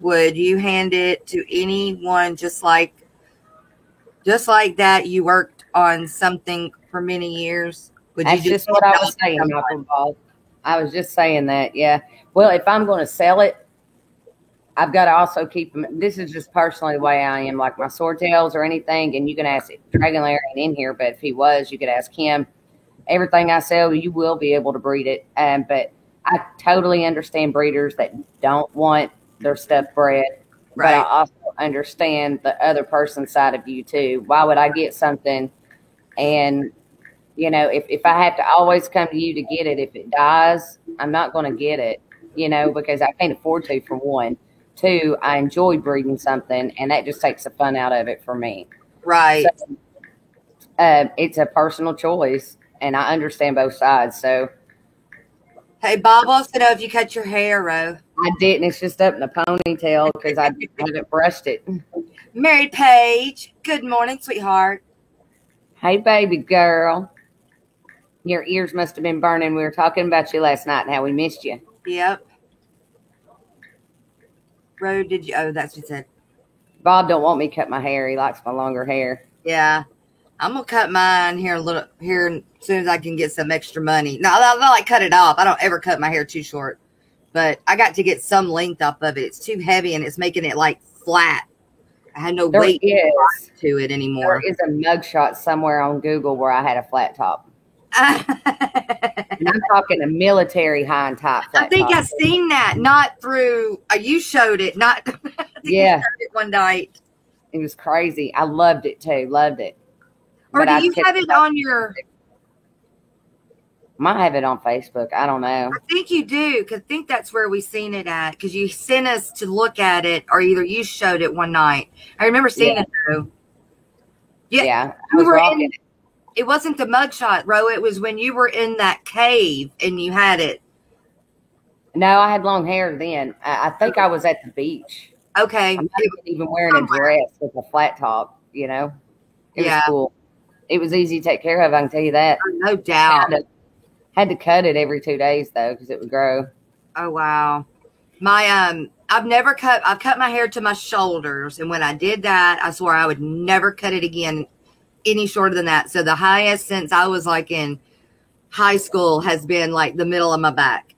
would you hand it to anyone just like that? You worked on something for many years. That's just what I was saying, Malcolm Ball. I was just saying that, yeah. Well, if I'm going to sell it, I've got to also keep them. This is just personally the way I am, like my swordtails or anything. And you can ask Dragon Lair ain't in here, but if he was, you could ask him. Everything I sell, you will be able to breed it. But I totally understand breeders that don't want their stuff bred. Right. But I also understand the other person's side of you too. Why would I get something? And, if I have to always come to you to get it, if it dies, I'm not going to get it, because I can't afford to, for one. Two, I enjoy breeding something, and that just takes the fun out of it for me. Right. So, it's a personal choice, and I understand both sides. So, hey, Bob wants to know if you cut your hair, Ro. I didn't. It's just up in a ponytail because I haven't brushed it. Mary Page, good morning, sweetheart. Hey, baby girl. Your ears must have been burning. We were talking about you last night and how we missed you. Yep. Ro, did you? Oh, that's what you said. Bob don't want me to cut my hair. He likes my longer hair. Yeah. I'm gonna cut mine here as soon as I can get some extra money. No, I'll like cut it off. I don't ever cut my hair too short, but I got to get some length off of it. It's too heavy and it's making it like flat. I had no weight to it anymore. There is a mugshot somewhere on Google where I had a flat top. And I'm talking a military high and tight flat I think top. I've seen that, not through. You showed it, not. Yeah, you showed it one night. It was crazy. I loved it too. Loved it. Or do you have it on your? Might have it on Facebook. I don't know. I think you do, because I think that's where we seen it at. Because you sent us to look at it, or either you showed it one night. I remember seeing it though. Yeah, you were in. It wasn't the mugshot, Ro. It was when you were in that cave and you had it. No, I had long hair then. I think I was at the beach. Okay. I wasn't even wearing a dress with a flat top, you know. It was cool. It was easy to take care of, I can tell you that. No doubt. Had to cut it every 2 days though, because it would grow. Oh wow. I've cut my hair to my shoulders, and when I did that, I swore I would never cut it again any shorter than that. So the highest since I was like in high school has been like the middle of my back.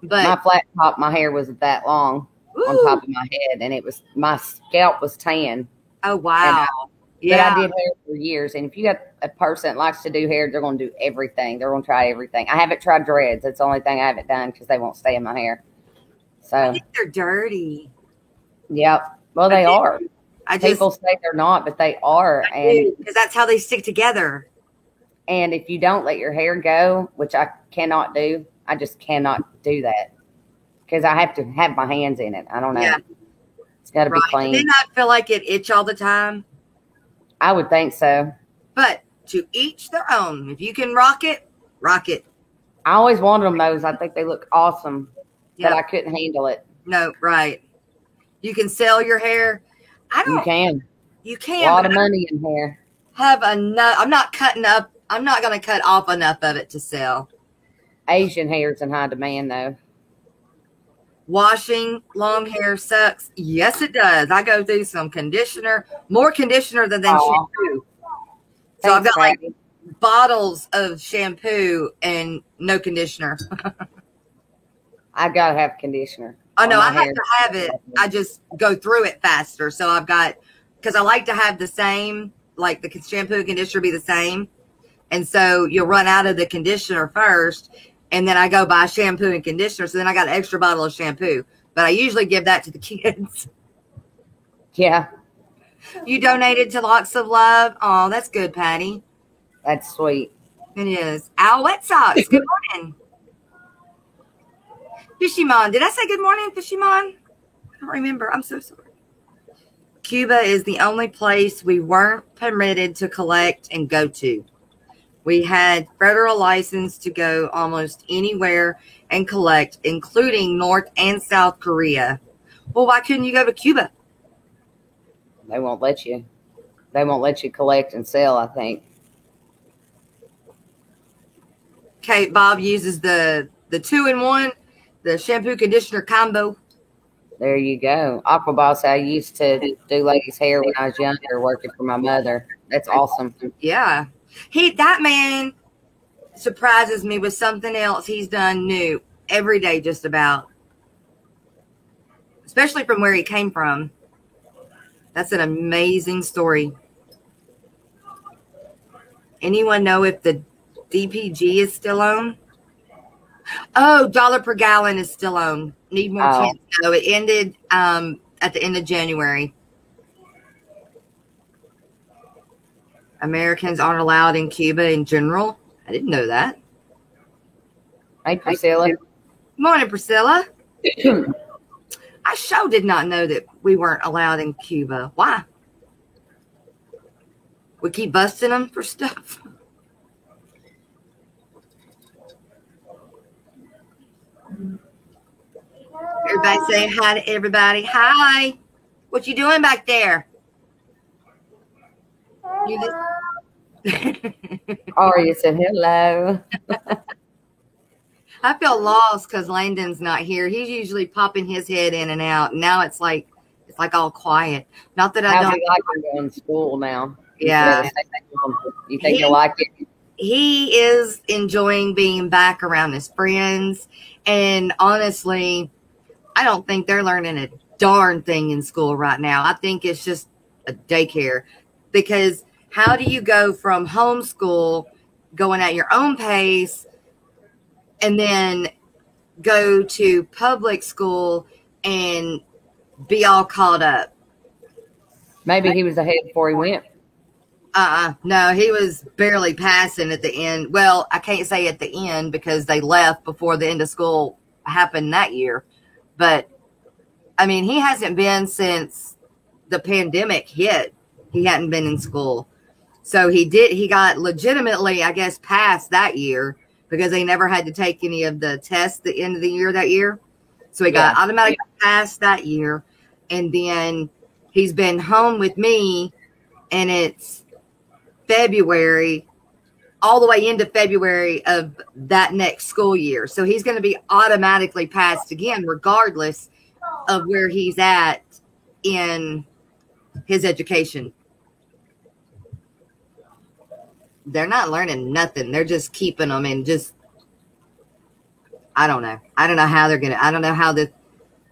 But my flat top, my hair was that long on top of my head, and my scalp was tan. Oh wow. But I did hair for years, and if you got a person that likes to do hair, they're going to do everything. They're going to try everything. I haven't tried dreads. That's the only thing I haven't done because they won't stay in my hair. So I think they're dirty. Yep. Well, they are. People say they're not, but they are, and because that's how they stick together. And if you don't let your hair go, which I cannot do, I just cannot do that because I have to have my hands in it. I don't know. Yeah. It's got to be clean. Did not feel like it itch all the time? I would think so. But to each their own. If you can rock it, rock it. I always wanted them those. I think they look awesome, but I couldn't handle it. No, right. You can sell your hair. You can. You can. A lot of money in hair. I'm not cutting up. I'm not going to cut off enough of it to sell. Asian hair is in high demand, though. Washing long hair sucks. Yes, it does. I go through some conditioner, more conditioner than shampoo. So I've got like bottles of shampoo and no conditioner. I got to have conditioner. Oh, no, I have to have it. I just go through it faster. So I've got, because I like to have the same, like the shampoo and conditioner be the same. And so you'll run out of the conditioner first. And then I go buy shampoo and conditioner. So then I got an extra bottle of shampoo. But I usually give that to the kids. Yeah. You donated to Locks of Love. Oh, that's good, Patty. That's sweet. It is. Al Wet Socks. Good morning. Fishymon. Did I say good morning, Fishymon? I don't remember. I'm so sorry. Cuba is the only place we weren't permitted to collect and go to. We had federal license to go almost anywhere and collect, including North and South Korea. Well, why couldn't you go to Cuba? They won't let you. They won't let you collect and sell, I think. Okay, Bob uses the 2-in-1, the shampoo conditioner combo. There you go. Aquaboss, I used to do ladies' hair when I was younger, working for my mother. That's awesome. Yeah. That man surprises me with something else he's done new every day, just about. Especially from where he came from. That's an amazing story. Anyone know if the DPG is still on? Oh, $1 per gallon is still on. Need more chance. No, it ended at the end of January. Americans aren't allowed in Cuba in general. I didn't know that. Hey, Priscilla. Good morning, Priscilla. I sure did not know that we weren't allowed in Cuba. Why? We keep busting them for stuff. Everybody say hi to everybody. Hi. What you doing back there? Aria said hello. I feel lost because Landon's not here. He's usually popping his head in and out. Now it's like all quiet. Not that I don't. How's he like going to school now? Yeah. You think you'll like it? He is enjoying being back around his friends. And honestly, I don't think they're learning a darn thing in school right now. I think it's just a daycare, because how do you go from homeschool, going at your own pace, and then go to public school and be all caught up? Maybe he was ahead before he went. No, he was barely passing at the end. Well, I can't say at the end because they left before the end of school happened that year. But I mean, he hasn't been since the pandemic hit. He hadn't been in school. So he got legitimately, I guess, passed that year because they never had to take any of the tests at the end of the year that year. So he got automatically passed that year. And then he's been home with me, and it's February, all the way into February of that next school year. So he's going to be automatically passed again, regardless of where he's at in his education. They're not learning nothing. They're just keeping them and just, I don't know. I don't know how they're going to, I don't know how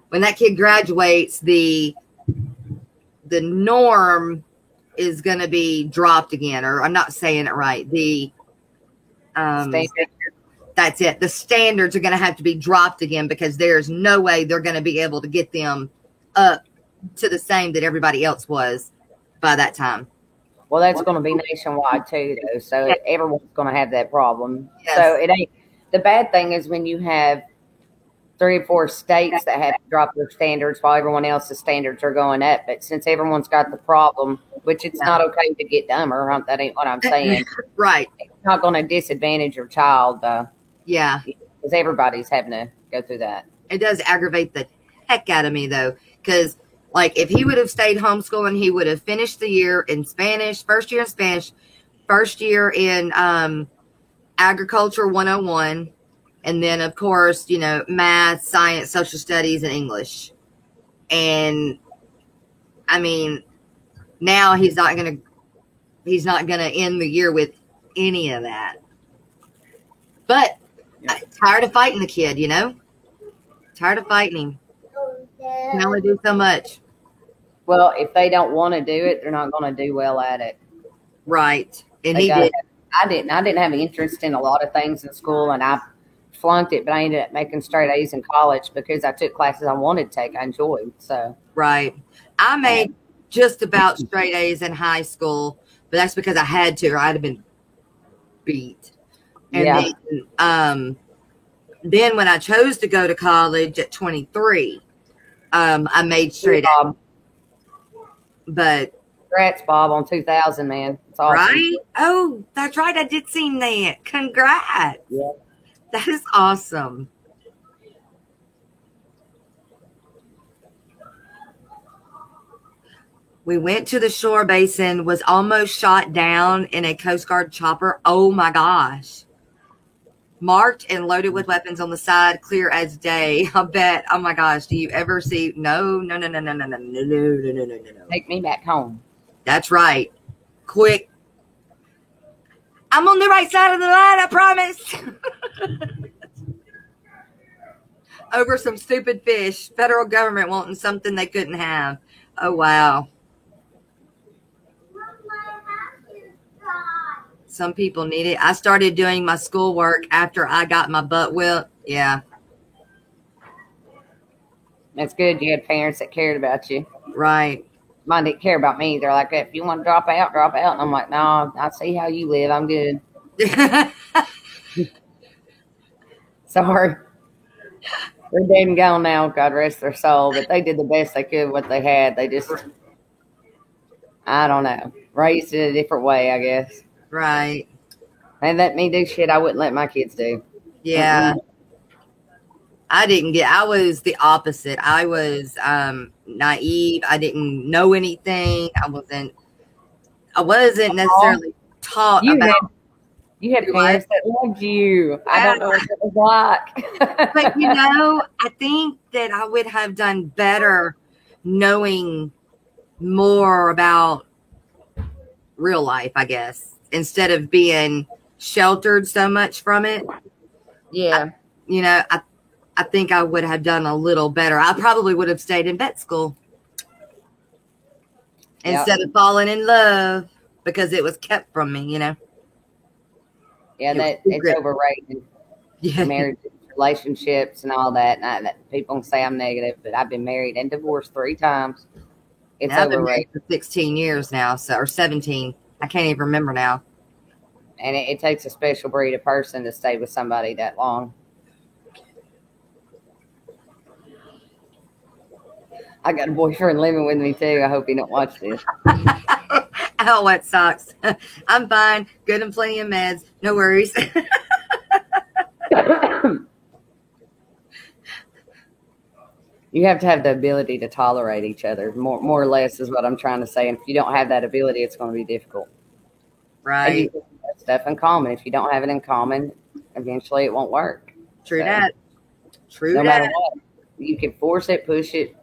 when that kid graduates, the norm is going to be dropped again, or I'm not saying it right. That's it. The standards are going to have to be dropped again, because there's no way they're going to be able to get them up to the same that everybody else was by that time. Well, that's going to be nationwide too, though. So everyone's going to have that problem. Yes. So it ain't, the bad thing is when you have 3 or 4 states that have to drop their standards while everyone else's standards are going up. But since everyone's got the problem, which it's not okay to get dumber, that ain't what I'm saying. Right. It's not going to disadvantage your child. Yeah. Because everybody's having to go through that. It does aggravate the heck out of me, though, because like if he would have stayed homeschooling, he would have finished the year in Spanish, first year in Spanish, first year in Agriculture 101. And then, of course, math, science, social studies, and English. And I mean, now he's not gonna end the year with any of that. But I'm tired of fighting the kid, tired of fighting him. Can only do so much. Well, if they don't want to do it, they're not going to do well at it. Right. And I didn't have interest in a lot of things in school, and I flunked it, but I ended up making straight A's in college because I took classes I wanted to take. I enjoyed. So right. I made just about straight A's in high school, but that's because I had to, or I'd have been beat. And then when I chose to go to college at 23, I made straight A's. But congrats, Bob, on 2000, man. It's awesome. Right? Oh, that's right. I did see that. Congrats. Yeah. That is awesome. We went to the shore basin, was almost shot down in a Coast Guard chopper. Oh my gosh. Marked and loaded with weapons on the side, clear as day. I bet. Oh my gosh. Do you ever see? No. Take me back home. That's right. Quick. I'm on the right side of the line, I promise. Over some stupid fish. Federal government wanting something they couldn't have. Oh, wow. Some people need it. I started doing my schoolwork after I got my butt whipped. Yeah. That's good. You had parents that cared about you. Right. Mine didn't care about me. They're like, if you want to drop out, drop out. And I'm like, no, I see how you live. I'm good. Sorry. They're dead and gone now. God rest their soul. But they did the best they could with what they had. They just, I don't know, raised it a different way, I guess. Right. They let me do shit I wouldn't let my kids do. Yeah. I was the opposite. I was naive. I didn't know anything. I wasn't necessarily taught about. You had parents that loved you. I don't know what it was like. But I think that I would have done better knowing more about real life, I guess, instead of being sheltered so much from it. Yeah. I think I would have done a little better. I probably would have stayed in vet school instead of falling in love because it was kept from me, Yeah, it's overrated. Yeah. Marriage, relationships, and all that. And people can say I'm negative, but I've been married and divorced 3 times. It's I've been married overrated. for 16 years now, or 17. I can't even remember now. And it takes a special breed of person to stay with somebody that long. I got a boyfriend living with me too. I hope he don't watch this. Oh, what sucks. I'm fine. Good and plenty of meds. No worries. You have to have the ability to tolerate each other, more or less, is what I'm trying to say. And if you don't have that ability, it's going to be difficult. Right. And you have stuff in common. If you don't have it in common, eventually it won't work. True that. True no that. matter what, you can force it, push it,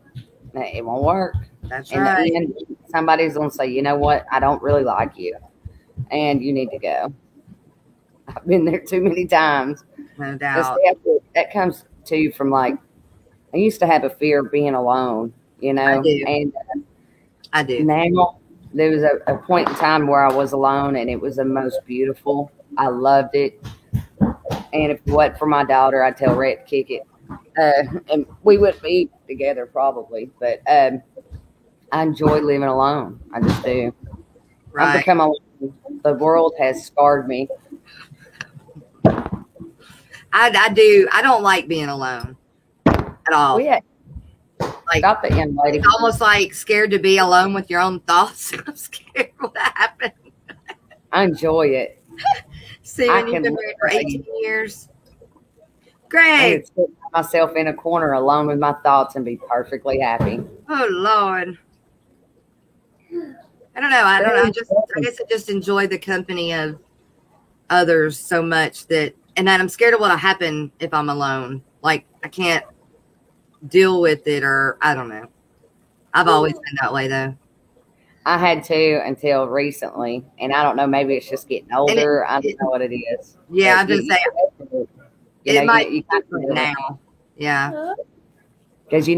it won't work. That's In right. the end, somebody's going to say, you know what, I don't really like you, and you need to go. I've been there too many times. No doubt. That comes to from like, I used to have a fear of being alone, you know, I do. and I do. now there was a point in time where I was alone, and it was the most beautiful. I loved it. And if it wasn't for my daughter, I'd tell Rhett to kick it. And we wouldn't be together probably, but I enjoy living alone. I just do. Right. I've become alone. The world has scarred me. I do. I don't like being alone at all. Well, yeah. Like, Stop it, young lady. it's almost like scared to be alone with your own thoughts. I'm scared what happened. I enjoy it. See, when you've been married for 18 years. Great. I sit myself in a corner alone with my thoughts and be perfectly happy. Oh, Lord. I don't know. I guess I just enjoy the company of others so much and I'm scared of what'll happen if I'm alone. Like, I can't deal with it, or I don't know. I've always been that way, though. I had to until recently, and I don't know. Maybe it's just getting older. I don't know what it is. Yeah, I'm just saying. It might be different now. Yeah. Because,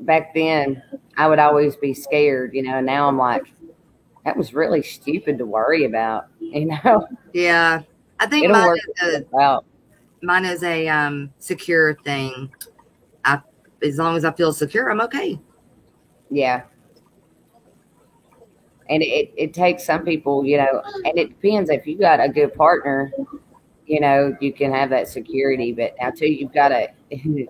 back then I would always be scared, and now I'm like, that was really stupid to worry about, Yeah. I think It'll work out. Mine is a secure thing. As long as I feel secure, I'm okay. Yeah. And it takes some people, and it depends. If you got a good partner, you can have that security. But now too, you've got to, if you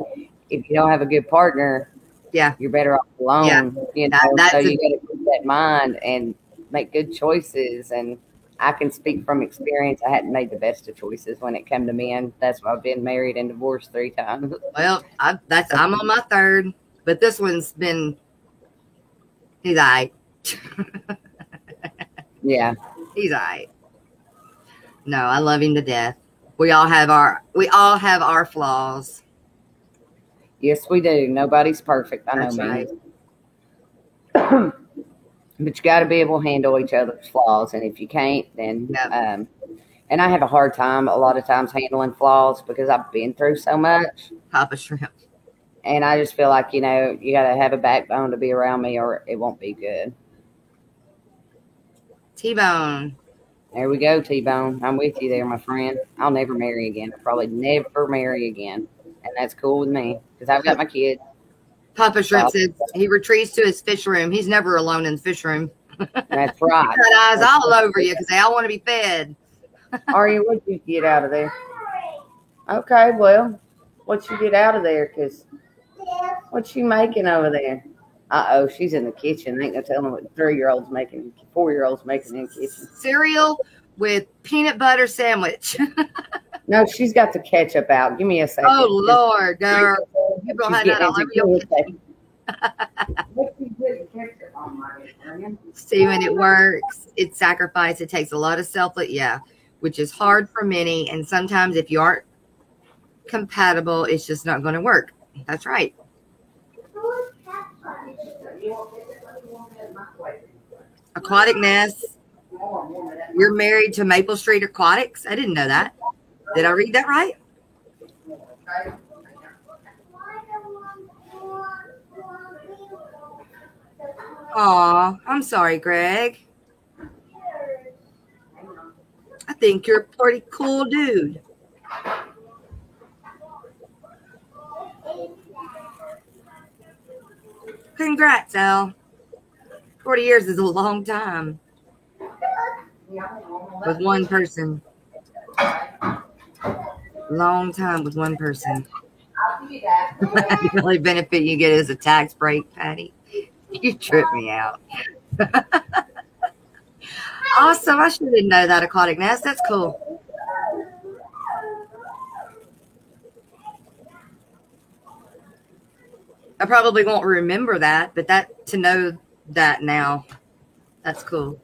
don't have a good partner, yeah, you're better off alone. Yeah. So you got to keep that in mind and make good choices. And I can speak from experience. I hadn't made the best of choices when it came to men. That's why I've been married and divorced 3 times. Well, I'm on my 3rd, but this one's been, he's all right. Yeah. He's all right. No, I love him to death. We all have our flaws. Yes, we do. Nobody's perfect. I know, That's man. But you got to be able to handle each other's flaws, and if you can't, then and I have a hard time a lot of times handling flaws because I've been through so much. Papa Shrimp. And I just feel like you got to have a backbone to be around me, or it won't be good. T-Bone. There we go, T-Bone. I'm with you there, my friend. I'll never marry again. I'll probably never marry again, and that's cool with me because I've got my kids. Papa Shrimp says he retreats to his fish room. He's never alone in the fish room. That's right. He's got eyes all over you because they all want to be fed. Aria, what'd you get out of there? Okay, well, what you get out of there? Because what's she making over there? Uh-oh, she's in the kitchen. Ain't no telling what 3-year-old's making, 4-year-old's making in the kitchen. Cereal with peanut butter sandwich. No, she's got the ketchup out. Give me a second. Oh, Lord, girl. You gonna have that all over your kitchen. See, when it works, it's sacrifice. It takes a lot of which is hard for many. And sometimes if you aren't compatible, it's just not going to work. That's right. Aquatic Nest. You're married to Maple Street Aquatics? I didn't know that. Did I read that right? Aw, I'm sorry, Greg. I think you're a pretty cool dude. Congrats, Al. 40 years is a long time with one person. Long time with one person. The only benefit you get is a tax break, Patty. You trip me out. Awesome. I sure didn't know that, Aquatic Nest. That's cool. I probably won't remember that, but that to know that now, that's cool.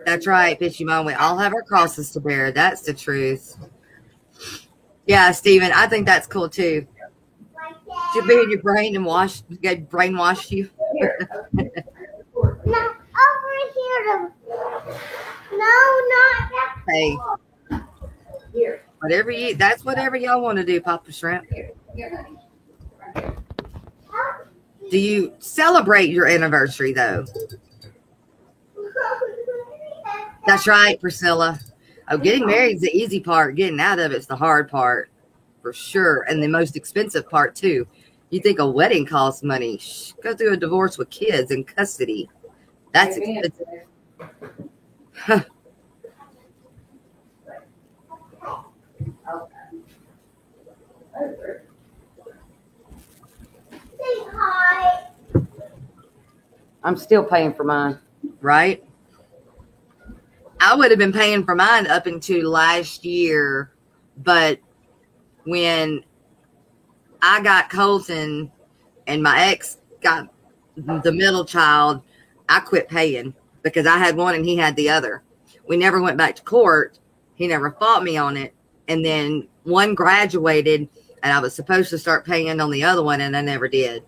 That's right, Pitchy Mom. We all have our crosses to bear. That's the truth. Yeah, Stephen, I think that's cool too. Should be in your brain and brainwash you. No, over here. No, not that. Hey, that's whatever y'all want to do, Papa Shrimp. Do you celebrate your anniversary though? That's right, Priscilla. Oh, getting married is the easy part. Getting out of it's the hard part, for sure, and the most expensive part too. You think a wedding costs money? Go through a divorce with kids in custody. That's expensive. Huh. Say hi. I'm still paying for mine. Right? I would have been paying for mine up until last year, but when I got Colton and my ex got the middle child, I quit paying because I had one and he had the other. We never went back to court. He never fought me on it. And then one graduated and I was supposed to start paying on the other one and I never did.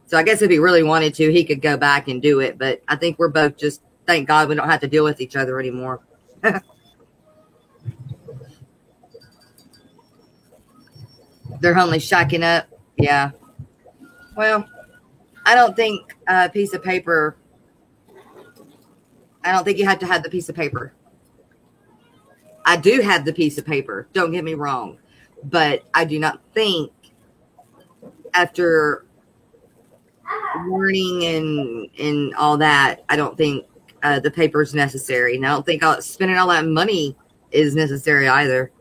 So I guess if he really wanted to, he could go back and do it. But I think we're both just, thank God we don't have to deal with each other anymore. They're only shacking up. Yeah. Well, I don't think a piece of paper. I don't think you have to have the piece of paper. I do have the piece of paper. Don't get me wrong. But I do not think after warning and all that, I don't think the paper is necessary. And I don't think spending all that money is necessary either.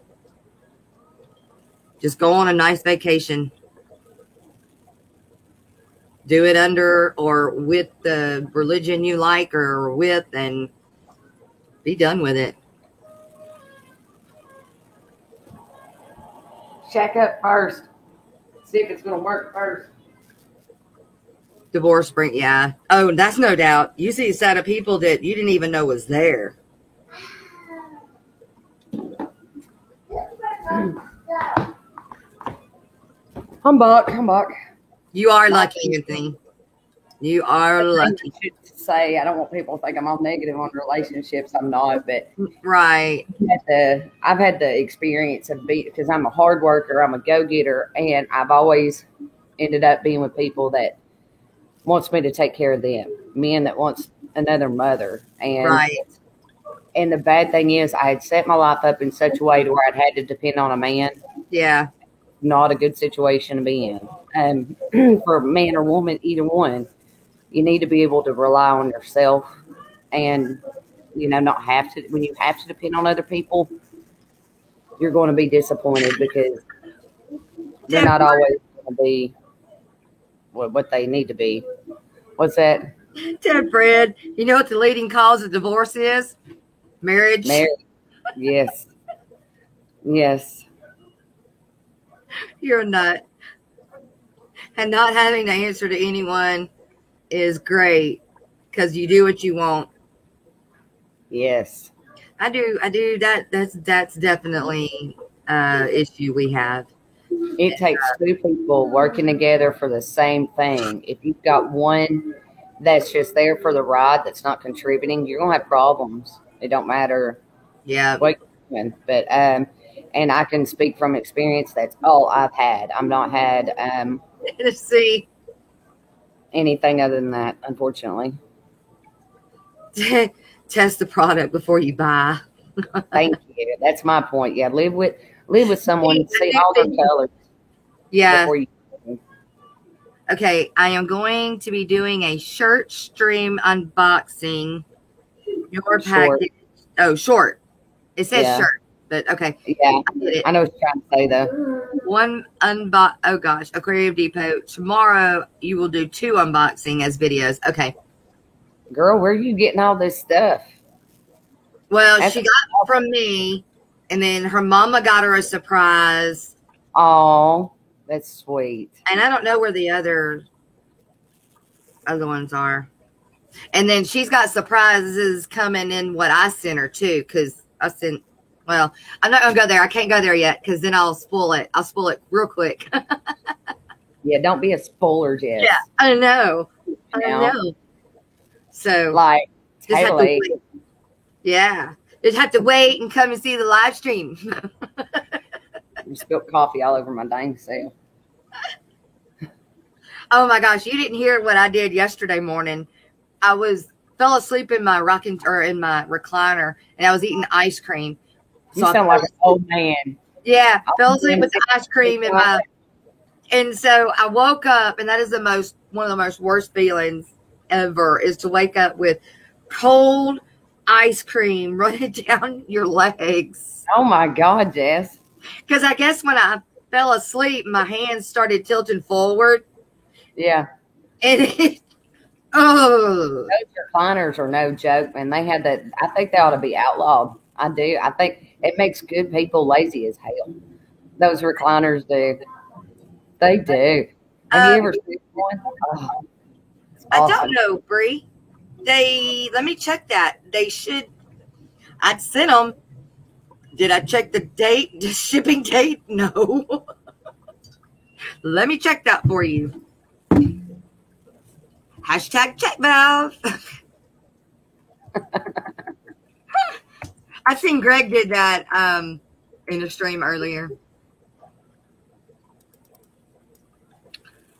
Just go on a nice vacation. Do it under or with the religion you like or with, and be done with it. Check up first. See if it's going to work first. Divorce bring, yeah. Oh, that's no doubt. You see a set of people that you didn't even know was there. I'm back. You are lucky, Anthony. You are lucky. I should say, I don't want people to think I'm all negative on relationships. I'm not, but right. I've had the experience of because I'm a hard worker, I'm a go-getter, and I've always ended up being with people that wants me to take care of them, men that wants another mother. And right. And the bad thing is I had set my life up in such a way to where I'd had to depend on a man. Yeah. Not a good situation to be in. For a man or woman, either one, you need to be able to rely on yourself and, not have to. When you have to depend on other people, you're going to be disappointed because they're not always going to be what they need to be. What's that? Ted Fred, you know what the leading cause of divorce is? Marriage. Yes. Yes. You're a nut. And not having to answer to anyone is great because you do what you want. Yes. I do. That's definitely issue we have. It takes two people working together for the same thing. If you've got one that's just there for the ride, that's not contributing, you're gonna have problems. It don't matter Yeah. what you're doing. But and I can speak from experience. That's all I've had. I've not had Let's see. anything other than that, unfortunately. Test the product before you buy. Thank you. That's my point. Yeah, live with someone, see all their colors Yeah. before you. Okay, I am going to be doing a shirt stream unboxing. Your Short. package. Oh, short. It says Yeah. shirt, but okay. Yeah, I get it. I know what you're trying to say though. One oh gosh, Aquarium Depot. Tomorrow you will do 2 unboxing as videos. Okay. Girl, where are you getting all this stuff? Well, That's she got it from me, and then her mama got her a surprise. Oh, that's sweet. And I don't know where the other ones are. And then she's got surprises coming in what I sent her too, because I sent. Well, I'm not gonna go there. I can't go there yet because then I'll spoil it. I'll spoil it real quick. Yeah, don't be a spoiler, Jess. Yeah, I know. I Yeah. know. So Like, just have to Haley, wait. Yeah, just have to wait and come and see the live stream. you spilled coffee all over my dang self. Oh my gosh, you didn't hear what I did yesterday morning. I fell asleep in my in my recliner, and I was eating ice cream. You sound like an old man. Yeah, fell asleep with the ice cream in my. And so I woke up, and that is one of the most worst feelings ever, is to wake up with cold ice cream running down your legs. Oh my God, Jess. Because I guess when I fell asleep, my hands started tilting forward. Yeah. And Those recliners are no joke, man. They had that. I think they ought to be outlawed. I do. I think it makes good people lazy as hell. Those recliners do. They do. Have you ever seen one? Oh, I awesome. don't know, Bree. Let me check that. They should. I'd sent them. Did I check the date, the shipping date? No. Let me check that for you. Hashtag check valve. I seen Greg did that in the stream earlier.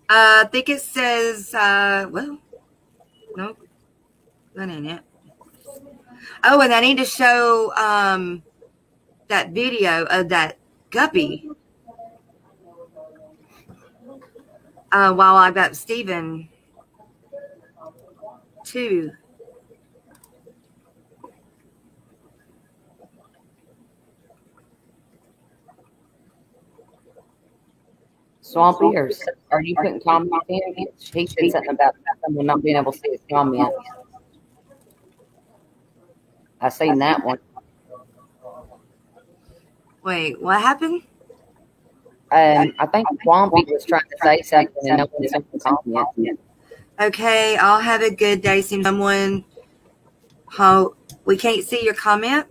I think it says, well, no, that ain't it. Oh, and I need to show that video of that guppy while I got Steven too. Swampy, or are you putting comments in? He said something about someone not being able to see his comments. I seen that one. Wait, what happened? I think Swampy was trying to say something and no one sent the comment. Okay, I'll have a good day. Seems someone. How we can't see your comment?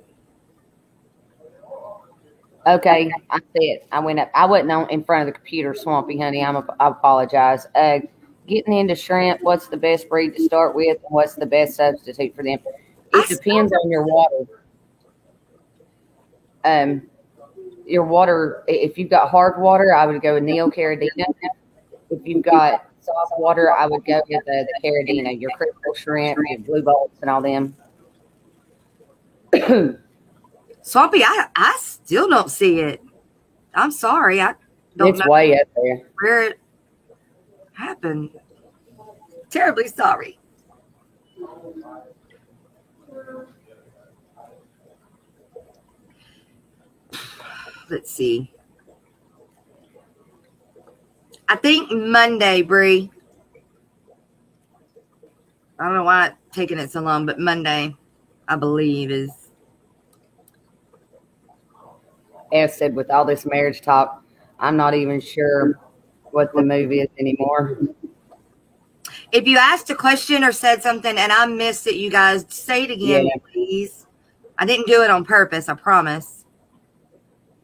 Okay, I said I went up. I wasn't on in front of the computer, Swampy, honey. I apologize. Getting into shrimp, what's the best breed to start with, and what's the best substitute for them? It depends on your water. Your water. If you've got hard water, I would go with Neocaridina. If you've got soft water, I would go with the Caridina. Your crystal shrimp, your blue bolts, and all them. Swampy, I still don't see it. I'm sorry. I don't know way up there. where it happened. Terribly sorry. Let's see. I think Monday, Bree. I don't know why it's taking it so long, but Monday, I believe, is. As said, with all this marriage talk, I'm not even sure what the movie is anymore. If you asked a question or said something and I missed it, you guys say it again, please. I didn't do it on purpose, I promise.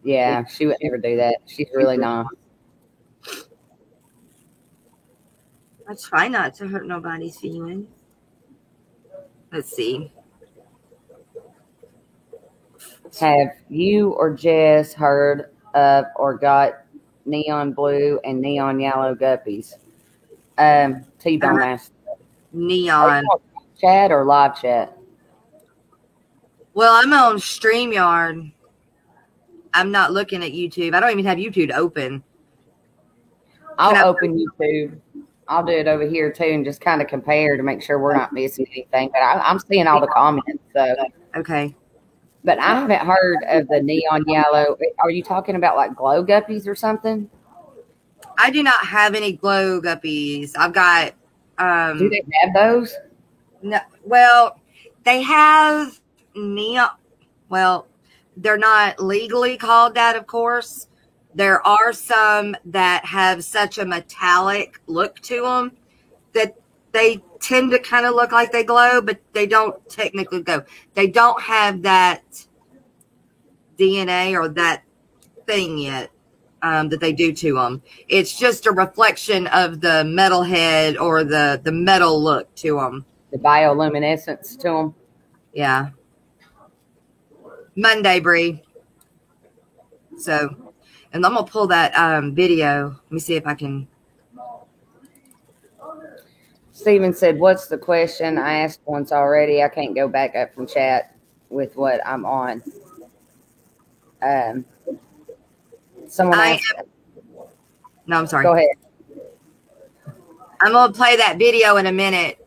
Yeah, she would never do that. She's really not. I try not to hurt nobody's feelings. Let's see. Have you or Jess heard of or got neon blue and neon yellow guppies? T-Bone asked. Neon. Chat or live chat? Well, I'm on StreamYard. I'm not looking at YouTube. I don't even have YouTube open. I'll open YouTube. I'll do it over here too and just kind of compare to make sure we're not missing anything. But I'm seeing all the comments. So okay. But I haven't heard of the neon yellow. Are you talking about like glow guppies or something? I do not have any glow guppies. I've got. Do they have those? No. Well, they have neon. Well, they're not legally called that, of course. There are some that have such a metallic look to them that they tend to kind of look like they glow, but they don't technically glow. They don't have that DNA or that thing yet that they do to them. It's just a reflection of the metal head or the metal look to them. The bioluminescence to them. Yeah. Monday, Bree. So, and I'm going to pull that video. Let me see if I can. Steven said, what's the question? I asked once already. I can't go back up from chat with what I'm on. Someone asked. No, I'm sorry. Go ahead. I'm going to play that video in a minute.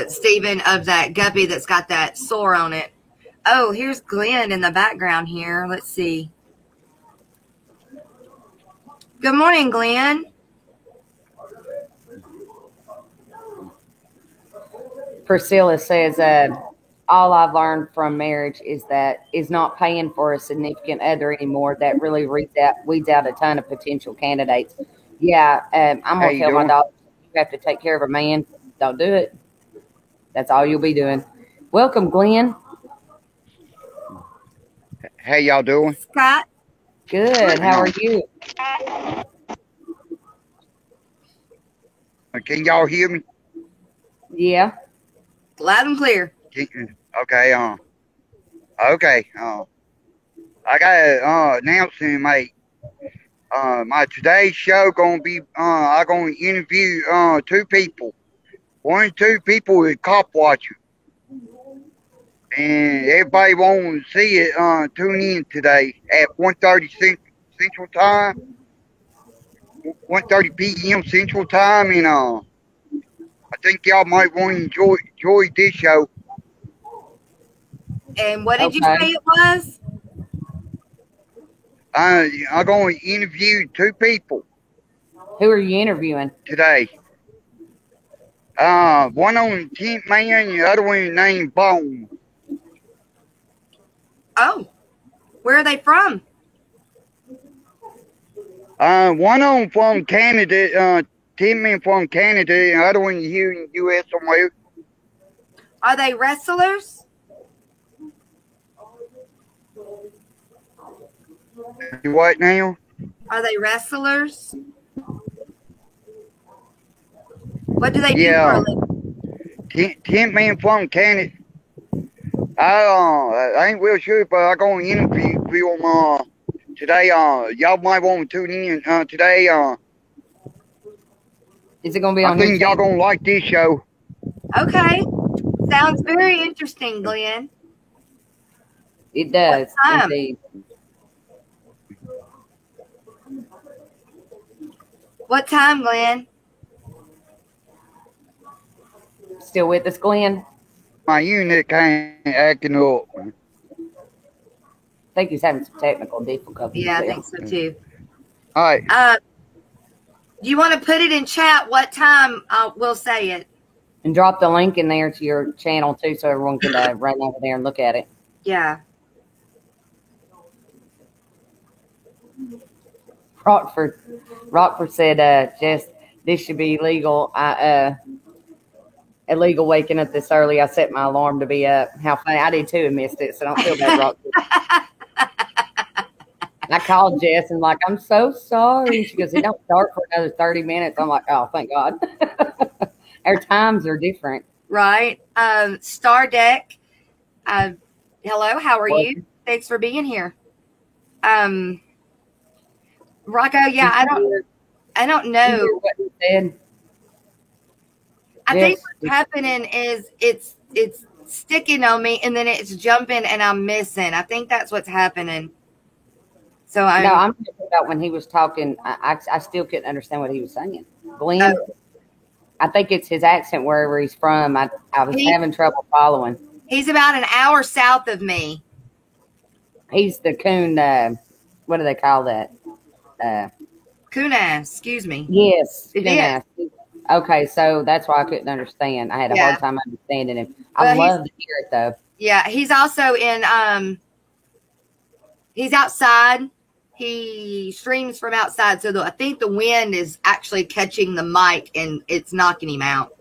Steven, of that guppy that's got that sore on it. Oh, here's Glenn in the background here. Let's see. Good morning, Glenn. Priscilla says, all I've learned from marriage is not paying for a significant other anymore. That really weeds out a ton of potential candidates. Yeah, I'm going to tell my daughter, you have to take care of a man. Don't do it. That's all you'll be doing. Welcome, Glenn. How y'all doing? Scott. Good. How are you? Can y'all hear me? Yeah. Loud and clear. Okay. Okay. I got an announcement to make. My today's show gonna be. I'm gonna interview two people. One or two people is cop watching, and everybody wants to see it. Tune in today at 1:30 Central Time. 1:30 p.m. Central Time, and I think y'all might want to enjoy this show. And what did you say it was? I'm going to interview two people. Who are you interviewing today? One on Tent Man, the other one named Bone. Oh, where are they from? One of them from Canada, Tent Man from Canada, and the other one here in the U.S. somewhere. Are they wrestlers? What now? Are they wrestlers? What do they do for a living? Tent Man from Canada. I ain't real sure, but I'm going to interview them today. Y'all might want to tune in today. Is it going to be on? I think y'all going to like this show. Okay. Sounds very interesting, Glenn. It does, indeed. What time, Glenn? Still with us, Glenn? My unit kind of acting up. I think he's having some technical difficulties. Yeah, I think so too. All right. You want to put it in chat? What time? We'll say it. And drop the link in there to your channel too, so everyone can run over there and look at it. Yeah. Rockford said, "Jess, this should be illegal. Illegal waking up this early. I set my alarm to be up. How funny! I did too and missed it, so don't feel bad, Rockford." I called Jess and like, I'm so sorry. She goes, it don't start for another 30 minutes. I'm like, oh, thank God. Our times are different. Right. Star Deck. Hello, how are you? Thanks for being here. Rocco, yeah, I don't know. What he said? I think what's happening is it's sticking on me and then it's jumping and I'm missing. I think that's what's happening. So I'm talking about when he was talking. I still couldn't understand what he was saying. Glenn, I think it's his accent wherever he's from. I was having trouble following. He's about an hour south of me. He's the coon. What do they call that? Coonass, excuse me. Yes, coonass. Okay, so that's why I couldn't understand. I had a hard time understanding him. I love to hear it though. Yeah, he's also in. He's outside. He streams from outside, so I think the wind is actually catching the mic and it's knocking him out.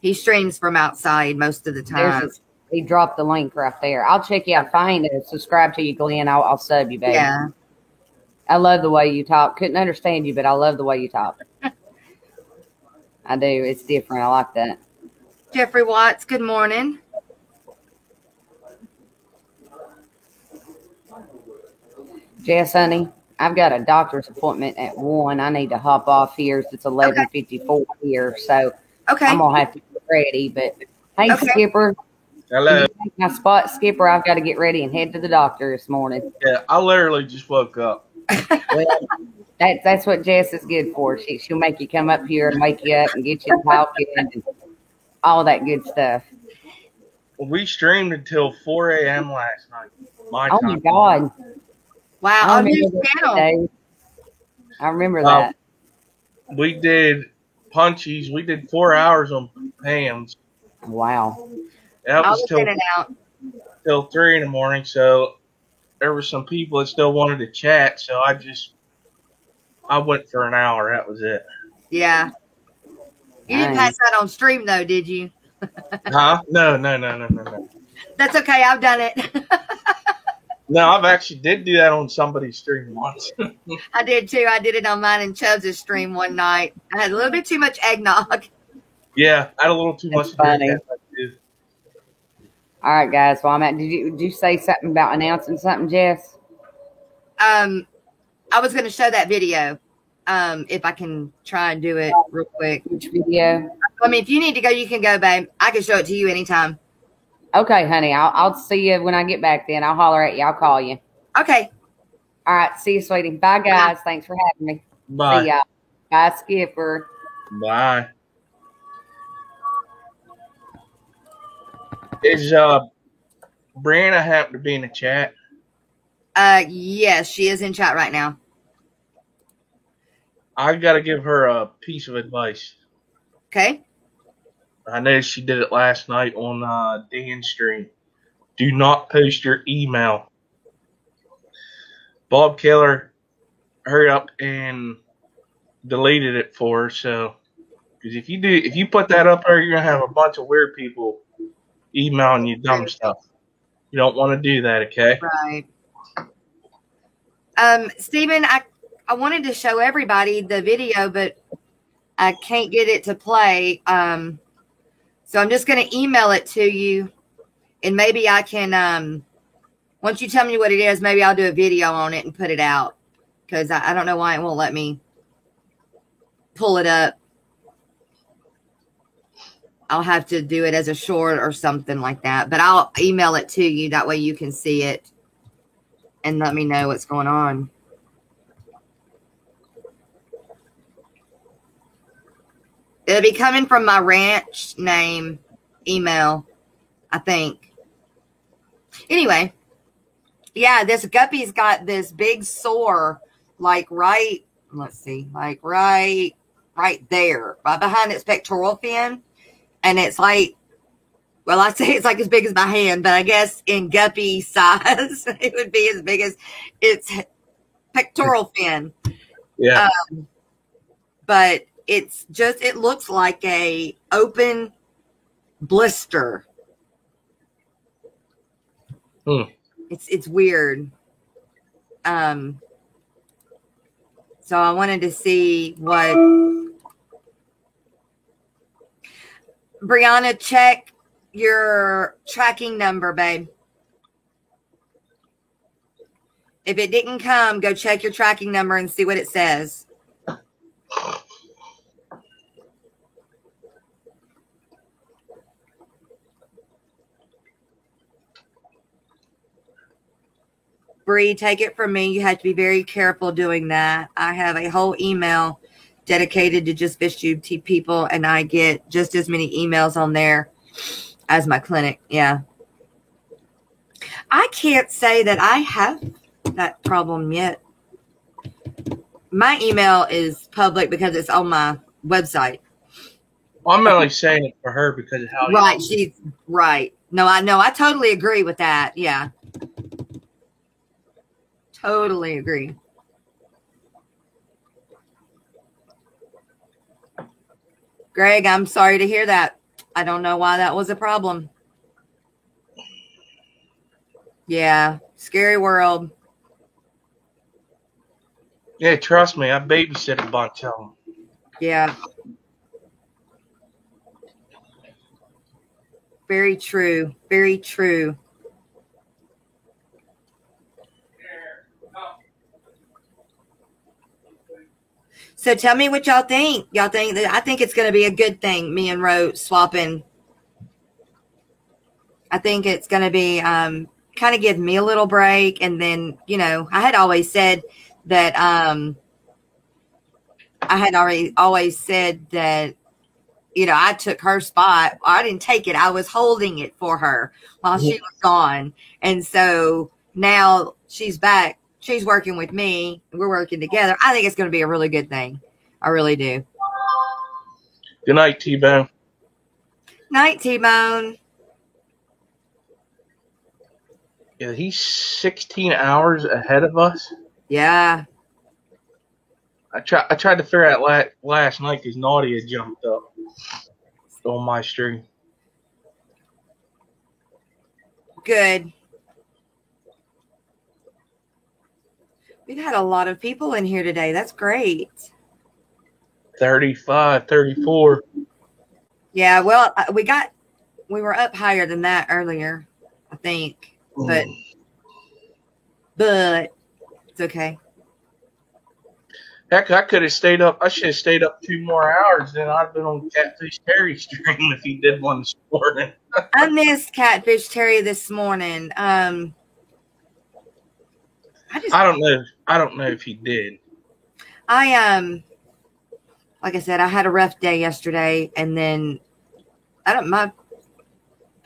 He streams from outside most of the time. He dropped the link right there. I'll check you out. Find it. Subscribe to you, Glenn. I'll sub you, baby. Yeah. I love the way you talk. Couldn't understand you, but I love the way you talk. I do. It's different. I like that. Jeffrey Watts, good morning. Jess, honey, I've got a doctor's appointment at 1. I need to hop off here. It's 11:54 here, so I'm gonna have to get ready. But hey, Skipper. Hello. Take my spot, Skipper. I've got to get ready and head to the doctor this morning. Yeah, I literally just woke up. Well, that's what Jess is good for. She'll make you come up here and wake you up and get you talking and all that good stuff. Well, we streamed until 4 a.m. last night. My God. Wow. On your channel. I remember that. We did punchies. We did 4 hours on pans. Wow. That was till 3 in the morning. So there were some people that still wanted to chat. So I went for an hour. That was it. Yeah. You didn't pass that on stream though, did you? Huh? No. That's okay. I've done it. No, I've actually did do that on somebody's stream once. I did too. I did it on mine and Chubbs' stream one night. I had a little bit too much eggnog. Yeah, I had a little too much to drink. All right, guys. Well, I'm at. Did you say something about announcing something, Jess? I was going to show that video. If I can try and do it real quick. Which video? I mean, if you need to go, you can go, babe. I can show it to you anytime. Okay, honey. I'll see you when I get back then. I'll holler at you. I'll call you. Okay. All right. See you, sweetie. Bye, guys. Bye. Thanks for having me. Bye. See y'all. Bye, Skipper. Bye. Is Brianna happen to be in the chat? Yes, she is in chat right now. I got to give her a piece of advice. Okay. I noticed she did it last night on Dan's stream. Do not post your email. Bob Keller hurried up and deleted it for her. So, because if you put that up there, you're gonna have a bunch of weird people emailing you dumb stuff. You don't want to do that, okay? Right. Stephen, I wanted to show everybody the video, but I can't get it to play. So I'm just going to email it to you, and maybe I can, once you tell me what it is, maybe I'll do a video on it and put it out, because I don't know why it won't let me pull it up. I'll have to do it as a short or something like that, but I'll email it to you. That way you can see it and let me know what's going on. It'll be coming from my ranch name email, I think. Anyway, yeah, this guppy's got this big sore, like right there, right behind its pectoral fin. And it's like, well, I say it's like as big as my hand, but I guess in guppy size, it would be as big as its pectoral fin. Yeah. But it's just, it looks like a open blister. It's weird. So I wanted to see what Brianna, check your tracking number, babe. If it didn't come, go check your tracking number and see what it says. Bree, take it from me. You have to be very careful doing that. I have a whole email dedicated to just FishTube people, and I get just as many emails on there as my clinic. Yeah. I can't say that I have that problem yet. My email is public because it's on my website. Well, I'm only saying it for her because of how. Right. She's right. No, I know. I totally agree with that. Yeah. Totally agree. Greg, I'm sorry to hear that. I don't know why that was a problem. Yeah, scary world. Yeah, trust me, I babysit a bunch of them. Yeah. Very true. Very true. So tell me what y'all think. Y'all think that I think it's going to be a good thing, me and Ro swapping. I think it's going to be kind of give me a little break. And then, you know, I had always said that you know, I took her spot. I didn't take it. I was holding it for her while she was gone. And so now she's back. She's working with me. We're working together. I think it's going to be a really good thing. I really do. Good night, T-Bone. Night, T-Bone. Yeah, he's 16 hours ahead of us. Yeah. I tried to figure out last night because Naughty had jumped up on my stream. Good. We've had a lot of people in here today. That's great. 35, 34. Yeah, well, we were up higher than that earlier, I think. But it's okay. Heck, I could have stayed up. I should have stayed up 2 more hours. Then I'd been on Catfish Terry stream if he did one this morning. I missed Catfish Terry this morning. I don't know if he did. Like I said, I had a rough day yesterday, and then my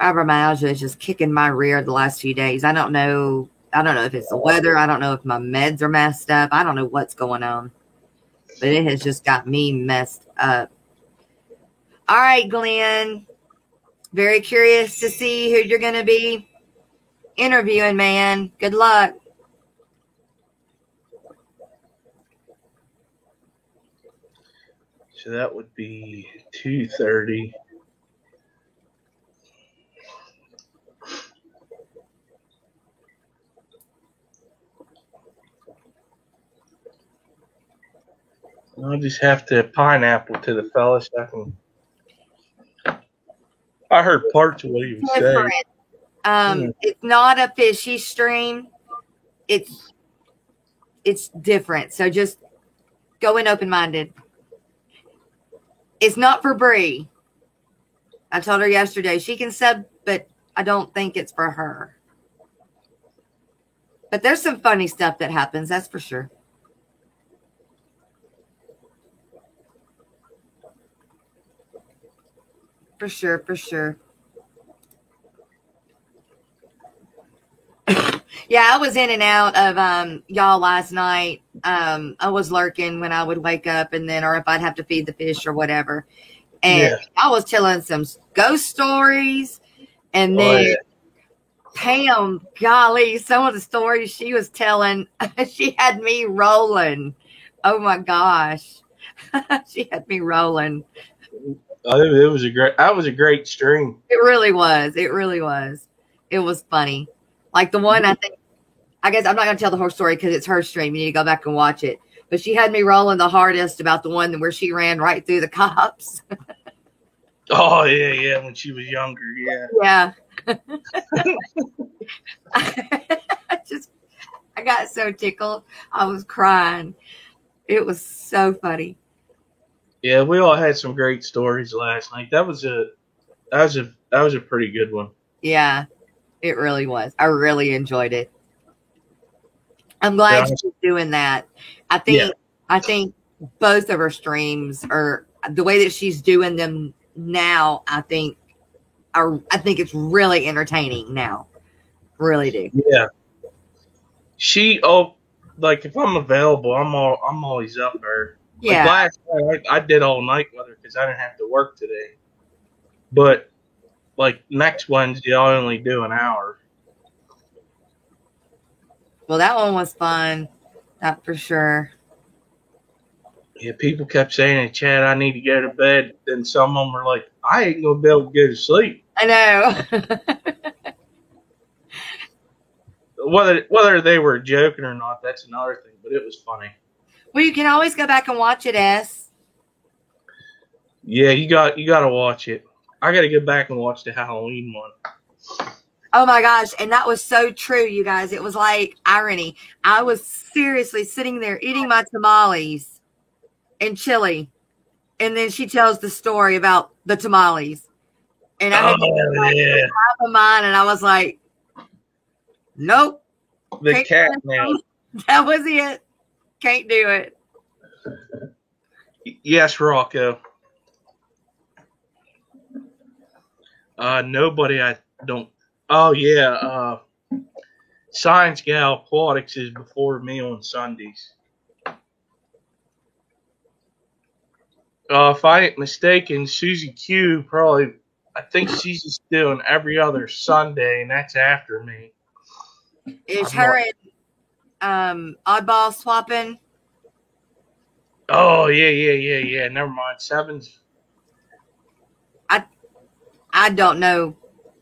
fibromyalgia is just kicking my rear the last few days. I don't know if it's the weather. I don't know if my meds are messed up. I don't know what's going on, but it has just got me messed up. All right, Glenn. Very curious to see who you're going to be interviewing, man. Good luck. So that would be 2:30. I'll just have to pineapple to the fellas. I heard parts of what he was saying. It's not a fishy stream. It's different. So just go in open-minded. It's not for Bree. I told her yesterday she can sub, but I don't think it's for her. But there's some funny stuff that happens, that's for sure. For sure, for sure. Yeah, I was in and out of y'all last night. I was lurking when I would wake up, and then, or if I'd have to feed the fish or whatever. And I was telling some ghost stories, and then Pam, golly, some of the stories she was telling, she had me rolling. Oh my gosh, she had me rolling. It was a great stream. It really was. It really was. It was funny. Like the one, I think I guess I'm not going to tell the whole story because it's her stream. You need to go back and watch it. But she had me rolling the hardest about the one where she ran right through the cops. Oh yeah, when she was younger, yeah. Yeah. I got so tickled. I was crying. It was so funny. Yeah, we all had some great stories last night. That was a pretty good one. Yeah, it really was. I really enjoyed it. I'm glad she's doing that. I think both of her streams are the way that she's doing them now. I think it's really entertaining now. Really do. Yeah. Like if I'm available, I'm always up there. Yeah. Like last night, I did all night with her because I didn't have to work today. But like next Wednesday, I'll only do an hour. Well, that one was fun. That for sure. Yeah, people kept saying in chat, I need to go to bed. Then some of them were like, I ain't going to be able to go to sleep. I know. Whether they were joking or not, that's another thing. But it was funny. Well, you can always go back and watch it, S. Yeah, you got to watch it. I got to go back and watch the Halloween one. Oh my gosh, and that was so true, you guys. It was like irony. I was seriously sitting there eating my tamales and chili, and then she tells the story about the tamales, and I had half of mine, and I was like, "Nope." The cat now. That was it. Can't do it. Yes, Rocco. Nobody. I don't. Oh yeah. Science Gal Aquatics is before me on Sundays. If I ain't mistaken, Susie Q probably. I think she's just doing every other Sunday, and that's after me. Is her and Oddball swapping? Oh yeah. Never mind. Seven's. I don't know.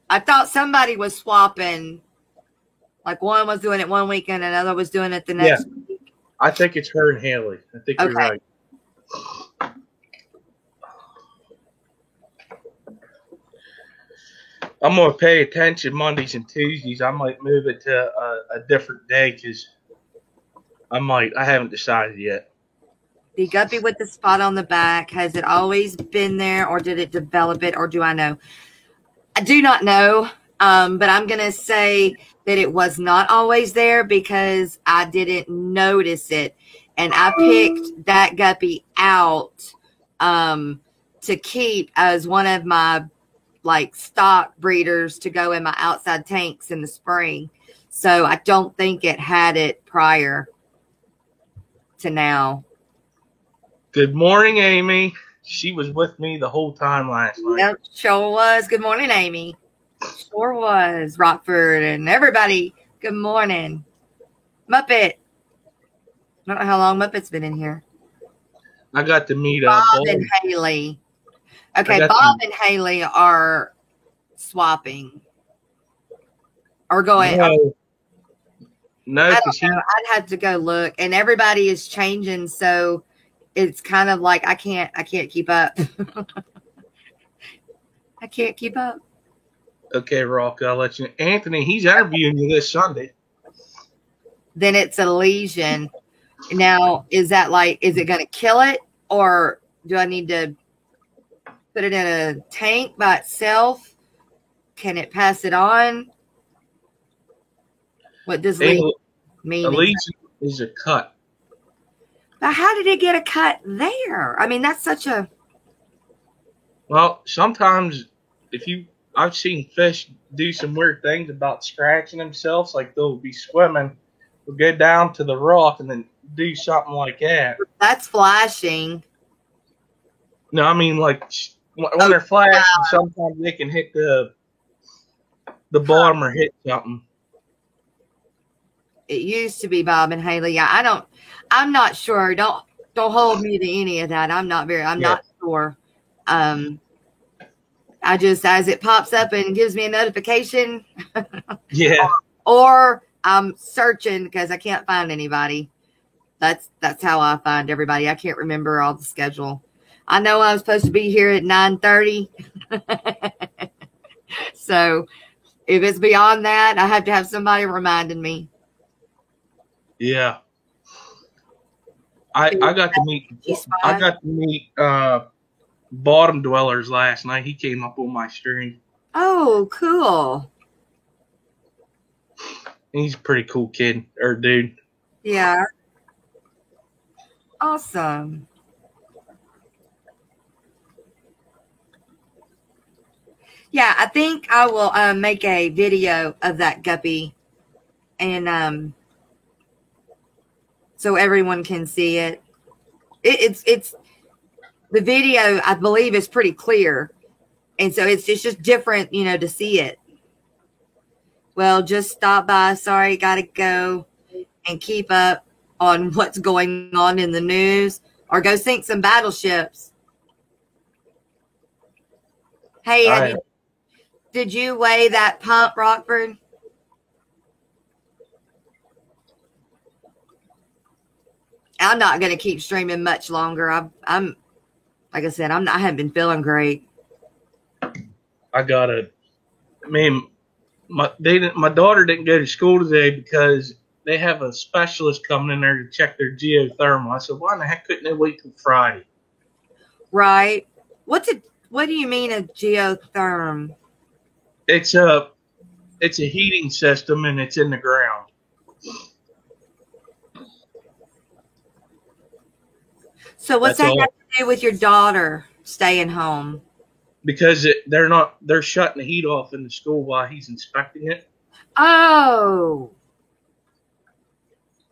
I thought somebody was swapping. Like one was doing it one weekend, and another was doing it the next week. I think it's her and Haley. I think you're right. I'm going to pay attention Mondays and Tuesdays. I might move it to a different day because I haven't decided yet. The guppy with the spot on the back, has it always been there, or did it develop it, or do I know? I do not know, but I'm going to say that it was not always there because I didn't notice it. And I picked that guppy out to keep as one of my stock breeders to go in my outside tanks in the spring. So I don't think it had it prior to now. Good morning, Amy. She was with me the whole time last night. Yep, sure was. Good morning, Amy. Sure was. Rockford and everybody. Good morning. Muppet. I don't know how long Muppet's been in here. I got to meet Bob and Haley. Okay, Bob and Haley are swapping. Or going. No, I'd have to go look. And everybody is changing, so it's kind of like I can't keep up. I can't keep up. Okay, Rock, I'll let you know. Anthony, he's interviewing you this Sunday. Then it's a lesion. Now, is it going to kill it, or do I need to put it in a tank by itself? Can it pass it on? What does lesion mean? A lesion is a cut. But how did it get a cut there? I mean, that's such a... Well, sometimes I've seen fish do some weird things about scratching themselves. Like they'll be swimming, they'll go down to the rock and then do something like that. That's flashing. No, I mean like when they're flashing, sometimes they can hit the bottom or hit something. It used to be Bob and Haley. Yeah, I'm not sure. Don't hold me to any of that. I'm not sure. I just, as it pops up and gives me a notification. Yeah. Or I'm searching because I can't find anybody. That's how I find everybody. I can't remember all the schedule. I know I was supposed to be here at 9:30. So if it's beyond that, I have to have somebody reminding me. Yeah. I got to meet Bottom Dwellers last night. He came up on my stream. Oh, cool. He's a pretty cool kid or dude. Yeah. Awesome. Yeah, I think I will make a video of that guppy, and so everyone can see it. It's the video, I believe, is pretty clear, and so it's just different, to see it. Well, just stop by. Sorry, gotta go, and keep up on what's going on in the news, or go sink some battleships. Hey, did you weigh that pump, Rockford? I'm not going to keep streaming much longer. I'm like I said, I haven't been feeling great. My daughter didn't go to school today because they have a specialist coming in there to check their geothermal. I said, why in the heck couldn't they wait till Friday? Right. What do you mean a geotherm? It's a heating system and it's in the ground. So what's that got to do with your daughter staying home? Because they're shutting the heat off in the school while he's inspecting it. Oh.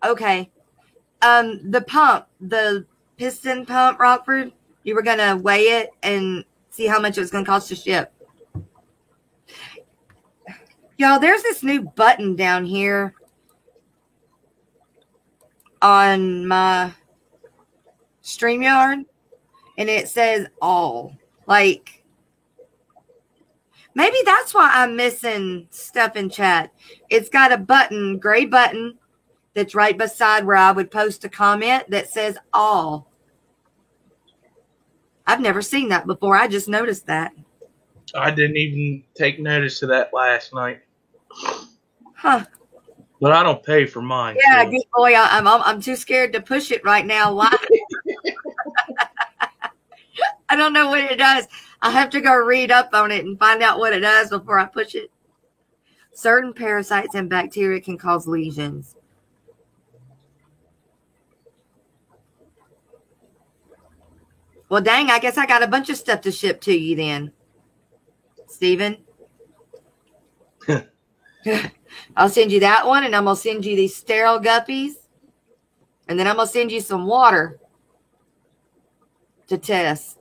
Okay. The piston pump, Rockford, you were going to weigh it and see how much it was going to cost to ship. Y'all, there's this new button down here on my StreamYard, and it says all. Like, maybe that's why I'm missing stuff in chat. It's got a button, gray button, that's right beside where I would post a comment that says all. I've never seen that before. I just noticed that. I didn't even take notice of that last night. Huh. But I don't pay for mine. Yeah, so. good boy. I'm too scared to push it right now. Why? I don't know what it does. I have to go read up on it and find out what it does before I push it. Certain parasites and bacteria can cause lesions. Well, dang, I guess I got a bunch of stuff to ship to you then, Steven. I'll send you that one, and I'm going to send you these sterile guppies, and then I'm going to send you some water to test.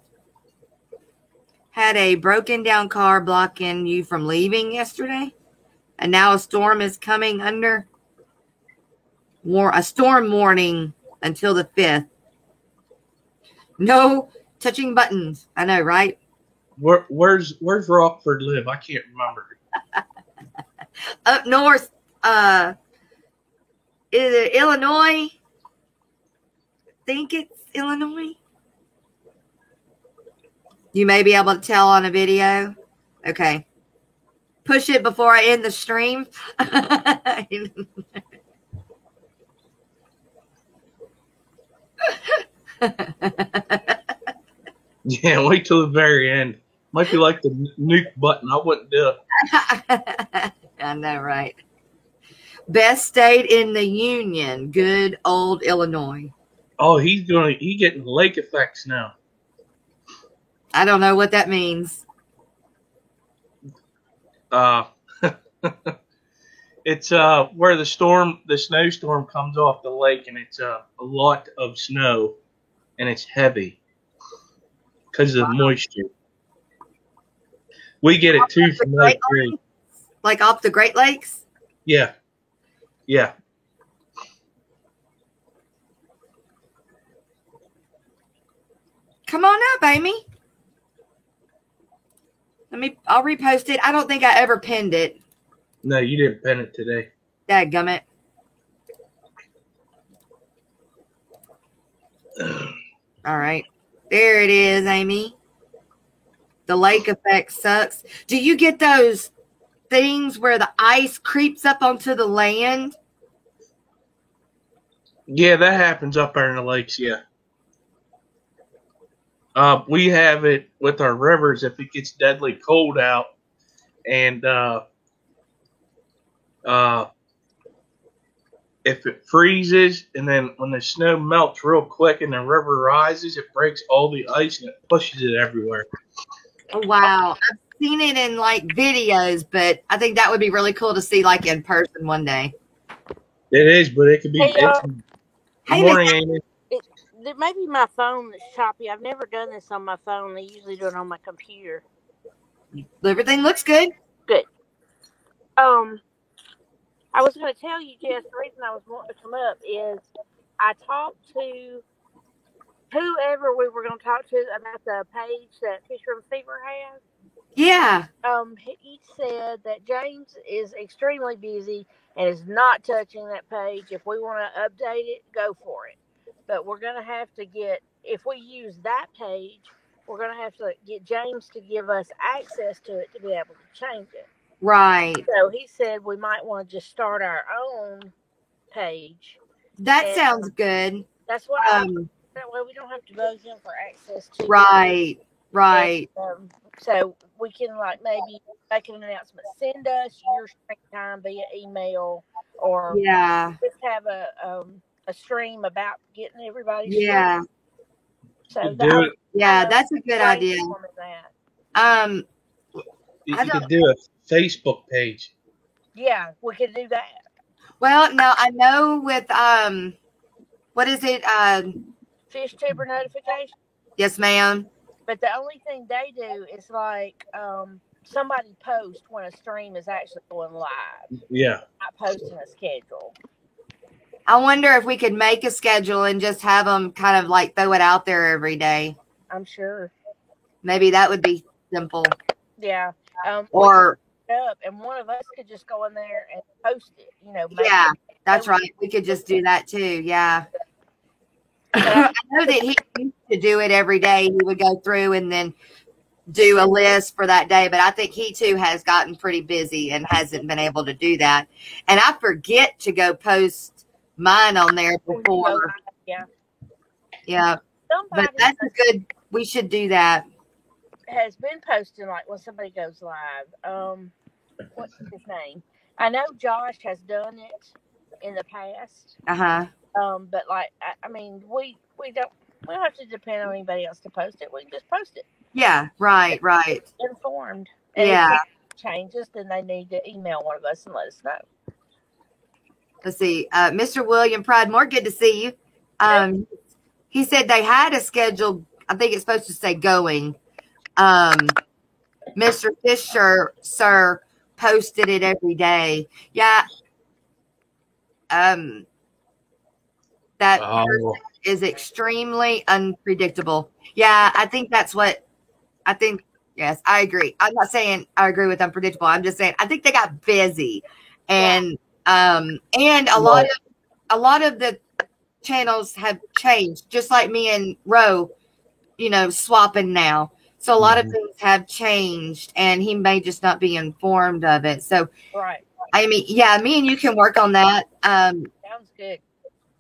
Had a broken down car blocking you from leaving yesterday, and now a storm is coming under. A storm warning until the 5th. No touching buttons. I know, right? Where's Rockford live? I can't remember. Up north, is it Illinois? I think it's Illinois. You may be able to tell on a video. Okay. Push it before I end the stream. Yeah, wait till the very end. Might be like the nuke button. I wouldn't do it. I know, right? Best state in the union. Good old Illinois. Oh, he's getting lake effects now. I don't know what that means. It's where the snowstorm comes off the lake, and it's a lot of snow, and it's heavy because of the moisture. We get it too from Lake Erie. Like off the Great Lakes? Yeah. Yeah. Come on up, Amy. I'll repost it. I don't think I ever pinned it. No, you didn't pin it today. Dadgummit. All right. There it is, Amy. The lake effect sucks. Do you get those things where the ice creeps up onto the land? Yeah, that happens up there in the lakes. Yeah. We have it with our rivers if it gets deadly cold out, and if it freezes, and then when the snow melts real quick and the river rises, it breaks all the ice and it pushes it everywhere. Oh, wow. I've seen it in like videos, but I think that would be really cool to see like in person one day. It is, but it could be. Hey, It's, Hey, good morning, Amy. It may be my phone that's choppy. I've never done this on my phone. I usually do it on my computer. everything looks good. Good. I was going to tell you, Jess, the reason I was wanting to come up is I talked to whoever we were going to talk to about the page that Fisher and Fever has. Yeah. He said that James is extremely busy and is not touching that page. If we want to update it, go for it. But we're going to have to if we use that page, we're going to have to get James to give us access to it to be able to change it. Right. So he said we might want to just start our own page. That sounds good. That's what that way we don't have to bug him for access to Right. Right. And, so we can like maybe make an announcement. Send us your stream time via email, or just have a stream about getting everybody. Yeah. So that's a good idea. You could do a Facebook page. Yeah, we could do that. Well, now I know with what is it? Fish tuber notification. Yes, ma'am. But the only thing they do is like somebody post when a stream is actually going live. Yeah. Not posting a schedule. I wonder if we could make a schedule and just have them kind of like throw it out there every day. I'm sure. Maybe that would be simple. Yeah. Or up and one of us could just go in there and post it. Yeah, that's right. We could just do that too. Yeah. I know that he used to do it every day. He would go through and then do a list for that day. But I think he too has gotten pretty busy and hasn't been able to do that. And I forget to go post mine on there before. Yeah. Yeah. But that's a good, we should do that. Has been posting like when somebody goes live. What's his name? I know Josh has done it in the past. But like I mean, we don't have to depend on anybody else to post it. We can just post it. Yeah, right. Informed. And if it changes, then they need to email one of us and let us know. Let's see. Mr. William Pridemore, good to see you. He said they had a schedule. I think it's supposed to say going. Mr. Fisher, sir, posted it every day. Yeah. That person is extremely unpredictable. Yeah, I think that's what I think. Yes, I agree. I'm not saying I agree with unpredictable. I'm just saying I think they got busy, and a lot of the channels have changed, just like me and Ro, swapping now. So a lot of things have changed, and he may just not be informed of it. So, I mean, yeah, me and you can work on that. Sounds good.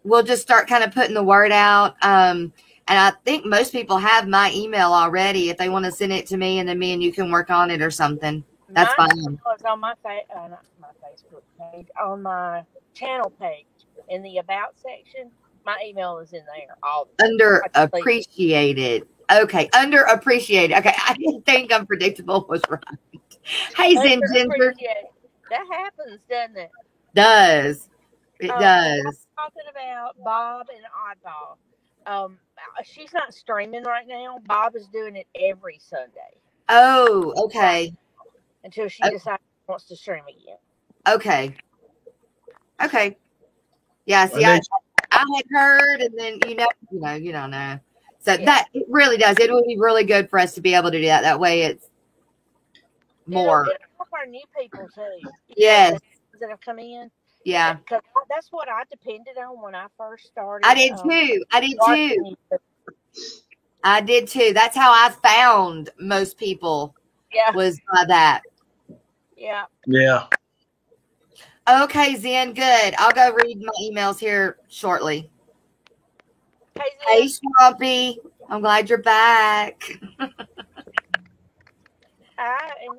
We'll just start kind of putting the word out. And I think most people have my email already. If they want to send it to me, and then me and you can work on it or something. That's fine. It's on not my Facebook page, on my channel page in the About section. My email is in there. Underappreciated. Okay, underappreciated. Okay, I didn't think unpredictable was right. Hey, Zen Ginger. That happens, doesn't it? It does. I'm talking about Bob and Oddball. She's not streaming right now. Bob is doing it every Sunday. Oh, okay. Until she decides she wants to stream again. Okay. Yeah, see, I had heard, and then you don't know. So that it really does. It would be really good for us to be able to do that. That way, it's more. It'll help our new people too. Yes. That have come in. Yeah. Because that's what I depended on when I first started. I did too. I did too. watching you. I did too. That's how I found most people Yeah, was by that. yeah. Yeah. Okay, Zen, good. I'll go read my emails here shortly. Hey, Hey, Zen. Swampy. I'm glad you're back. I am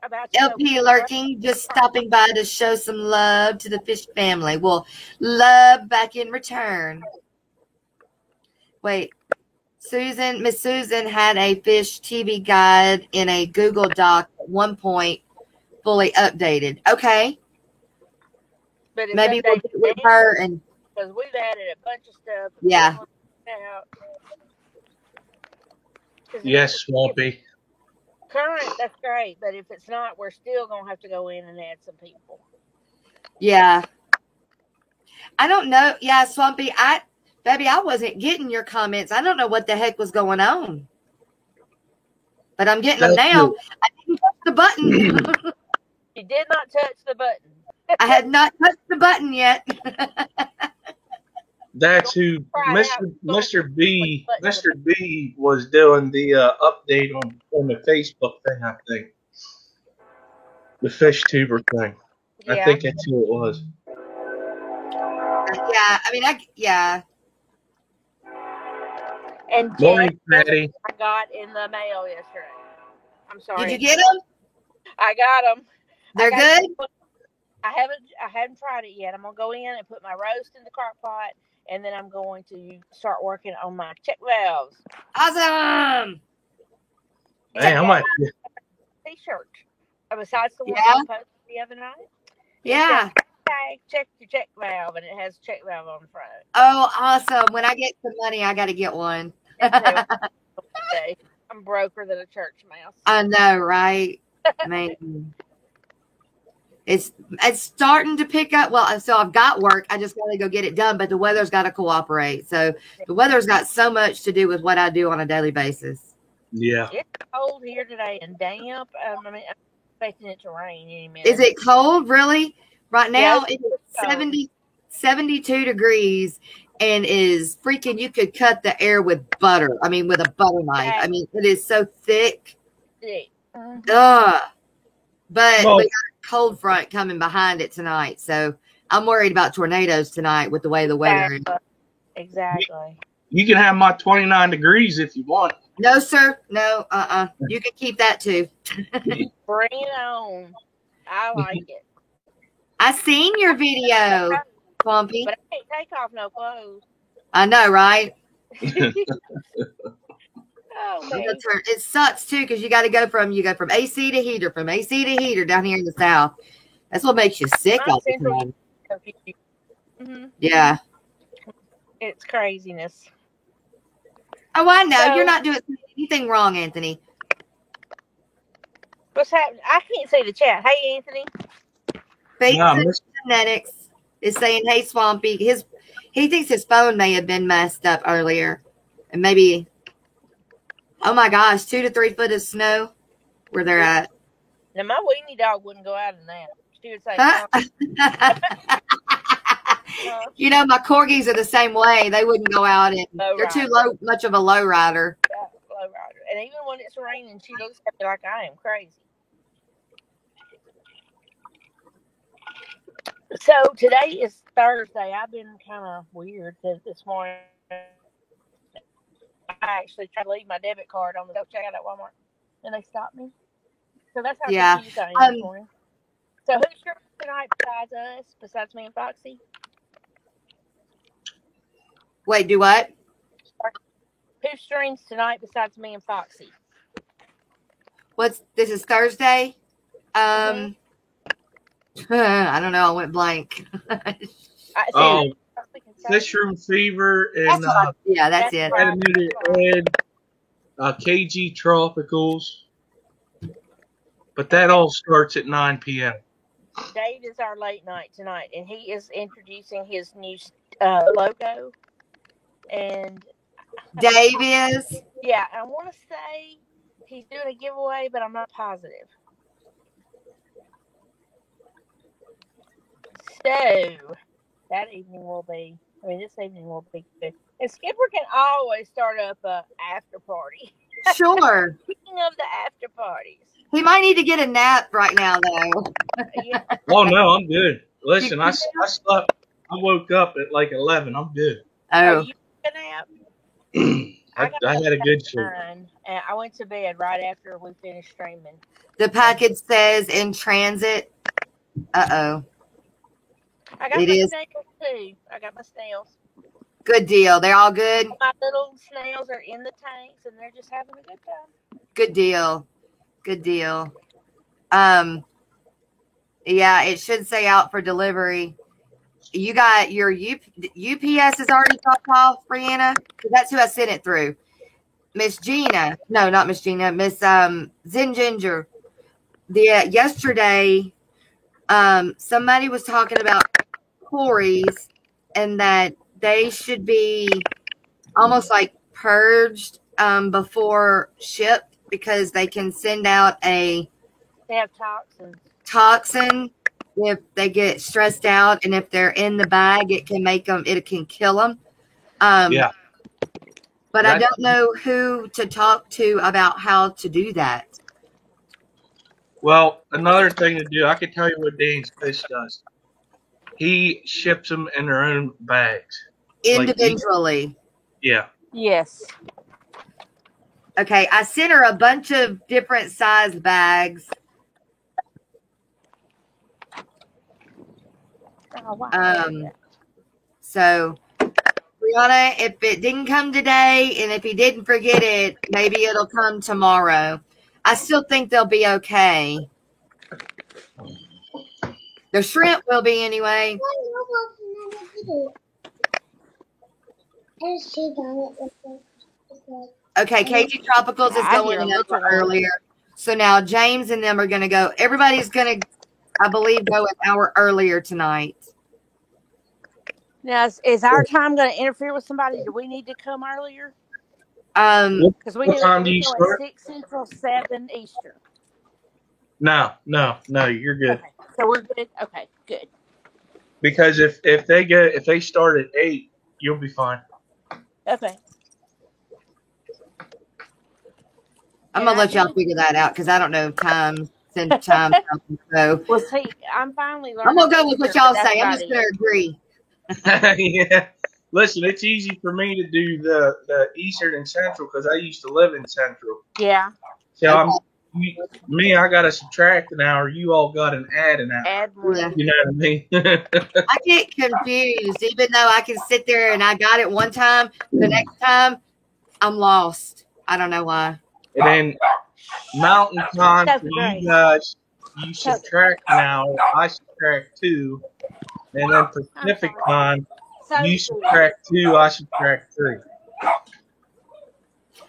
about to go. LP lurking, just stopping by to show some love to the fish family. Well, love back in return. Wait, Miss Susan had a fish TV guide in a Google Doc at one point, fully updated. Okay, But it's maybe we'll updated get with now her and because we've added a bunch of stuff. yeah. Out. Yes, Swampy. Current, that's great. But if it's not, we're still gonna have to go in and add some people. Yeah. I don't know. Yeah, Swampy, baby, I wasn't getting your comments. I don't know what the heck was going on. But I'm getting them now. I didn't touch the button. You did not touch the button. I had not touched the button yet. That's who Mr. B was doing the update on the Facebook thing, I think. The fish tuber thing. Yeah. I think that's who it was. Yeah, I mean, yeah. And Morning, Patty. I got in the mail yesterday. I'm sorry. Did you get them? I got them. They're good? I haven't tried it yet. I'm gonna go in and put my roast in the crock pot, and then I'm going to start working on my check valves. Awesome. Hey, I might. T-shirt. Besides the one Yeah. I posted the other night. Yeah. Check your check valve, and it has a check valve on the front. Oh, awesome. When I get some money, I got to get one. I'm broker than a church mouse. I know, right? Man. It's starting to pick up. Well, so I've got work. I just got to go get it done, but the weather's got to cooperate. So the weather's got so much to do with what I do on a daily basis. Yeah. It's cold here today and damp. I'm expecting it to rain any minute. Is it cold, really? Right now, Yeah, it's 72 degrees and is freaking, you could cut the air with butter. I mean, with a butter knife. I mean, it is so thick. Mm-hmm. But we got a cold front coming behind it tonight. So I'm worried about tornadoes tonight with the way the weather is. Exactly. You can have my 29 degrees if you want. No, sir. No, You can keep that too. Bring it on. I like it. I seen your video, Swampy. But I can't take off no clothes. I know, right? Oh, man. It sucks too because you got to go from AC to heater, from AC to heater down here in the South. That's what makes you sick all the time. Mm-hmm. Yeah. It's craziness. Oh, I know. So, you're not doing anything wrong, Anthony. What's happening? I can't see the chat. Hey, Anthony. Genetics is saying, "Hey, Swampy." He thinks his phone may have been messed up earlier, and maybe. Oh my gosh, 2 to 3 foot of snow where they're at. Now my weenie dog wouldn't go out in that. She would say, You know, my corgis are the same way. They wouldn't go out, and they're too much of a low rider. Yeah, low rider. And even when it's raining, she looks at me like I am crazy. So today is Thursday. I've been kind of weird this morning. I actually tried to leave my debit card on the self-checkout at Walmart, and they stopped me. So that's how confused I am this morning. So who's your tonight besides us, besides me and Foxy? Wait, do what? Who streams tonight besides me and Foxy? This is Thursday? I don't know. I went blank. Fish Room Fever and that's it. Animated Ed, KG Tropicals. But that all starts at 9 p.m. Dave is our late night tonight, and he is introducing his new logo. And Dave is? Yeah, I want to say he's doing a giveaway, but I'm not positive. So that evening will be. This evening will be good. And Skipper can always start up a after party. Sure. Speaking of the after parties, He might need to get a nap right now, though. yeah. Oh no, I'm good. Listen, I slept. I woke up at like 11. I'm good. Are Oh, you a nap? I had a good sleep. And I went to bed right after we finished streaming. the package says in transit. Uh-oh. I got It my is. snails too. I got my snails. Good deal. They're all good? My little snails are in the tanks and they're just having a good time. Good deal. Good deal. Yeah, it should say out for delivery. You got your UPS is already dropped off, Brianna? That's who I sent it through. Miss Gina. No, not Miss Gina. Miss Zen Ginger. Yesterday, somebody was talking about Corey's and that they should be almost like purged before shipped because they can send out a They have toxins. toxin if they get stressed out, and if they're in the bag, it can kill them. Yeah. But I don't know who to talk to about how to do that. Well, another thing to do, I can tell you what Dane's Fish does. He ships them in their own bags. Individually. Yeah. Yes. Okay, I sent her a bunch of different size bags. Oh, wow. So, Brianna, if it didn't come today, and if he didn't forget it, maybe it'll come tomorrow. I still think they'll be okay. The shrimp will be anyway. Okay, KG Tropicals is going over earlier. So now James and them are going to go. Everybody's going to, I believe, go an hour earlier tonight. Now, is our time going to interfere with somebody? Do we need to come earlier? Because we What time do you at start? 6 Central, 7 Eastern. No, you're good. Okay, so we're good. Okay, good. Because if they start at 8, you'll be fine. Okay. I'm going to let y'all figure that out because I don't know time. So Well, see, I'm finally learning. I'm going to go with what y'all say. I'm just going to agree. Yeah. Listen, it's easy for me to do the Eastern and Central because I used to live in Central. Yeah. So I got to subtract an hour. You all got to add an hour. Add one. Yeah. You know what I mean? I get confused, even though I can sit there and I got it one time. The next time, I'm lost. I don't know why. And then Mountain Time for you guys, you subtract an hour. I subtract 2. And then Pacific Time, you subtract 2. I subtract 3.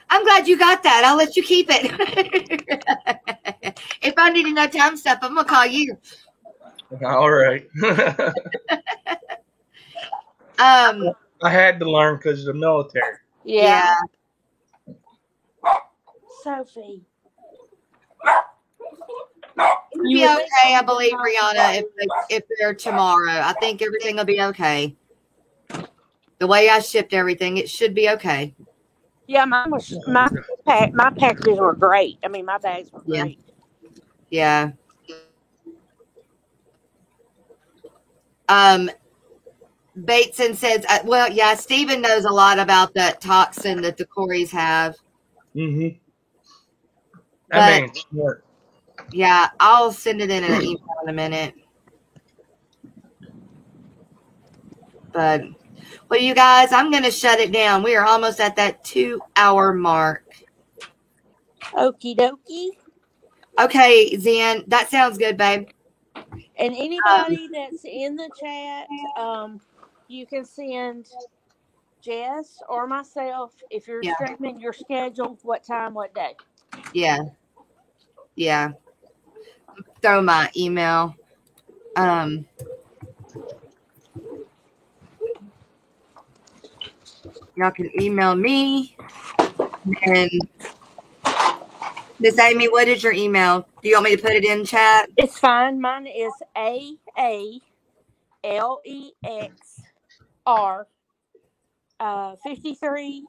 I'm glad you got that. I'll let you keep it. If I need to know time stuff, I'm going to call you. All right. I had to learn because of the military. Yeah. Sophie. It'll be okay, I believe, Rihanna, if they're tomorrow. I think everything will be okay. The way I shipped everything, it should be okay. Yeah, my packages were great. I mean, my bags were great. Yeah. Bateson says, well, yeah, Stephen knows a lot about that toxin that the Coreys have. Mm-hmm. That man's smart. Yeah, I'll send it in an email in a minute. But, well, you guys, I'm going to shut it down. We are almost at that 2-hour mark. Okie dokie. Okay, Zen, that sounds good, babe. And anybody that's in the chat, you can send Jess or myself, if you're streaming, your schedule, what time, what day. Yeah. Throw my email. Y'all can email me. And Miss Amy, what is your email? Do you want me to put it in chat? It's fine. Mine is AA LEXR 53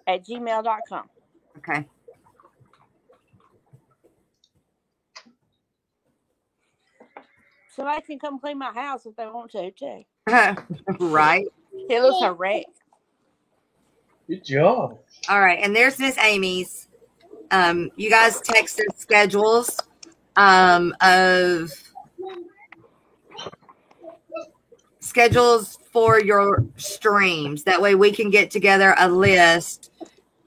at gmail.com. Okay. Somebody can come clean my house if they want to, too. Right. It looks a wreck. Good job. All right. And there's Miss Amy's. You guys text us schedules of schedules for your streams. That way we can get together a list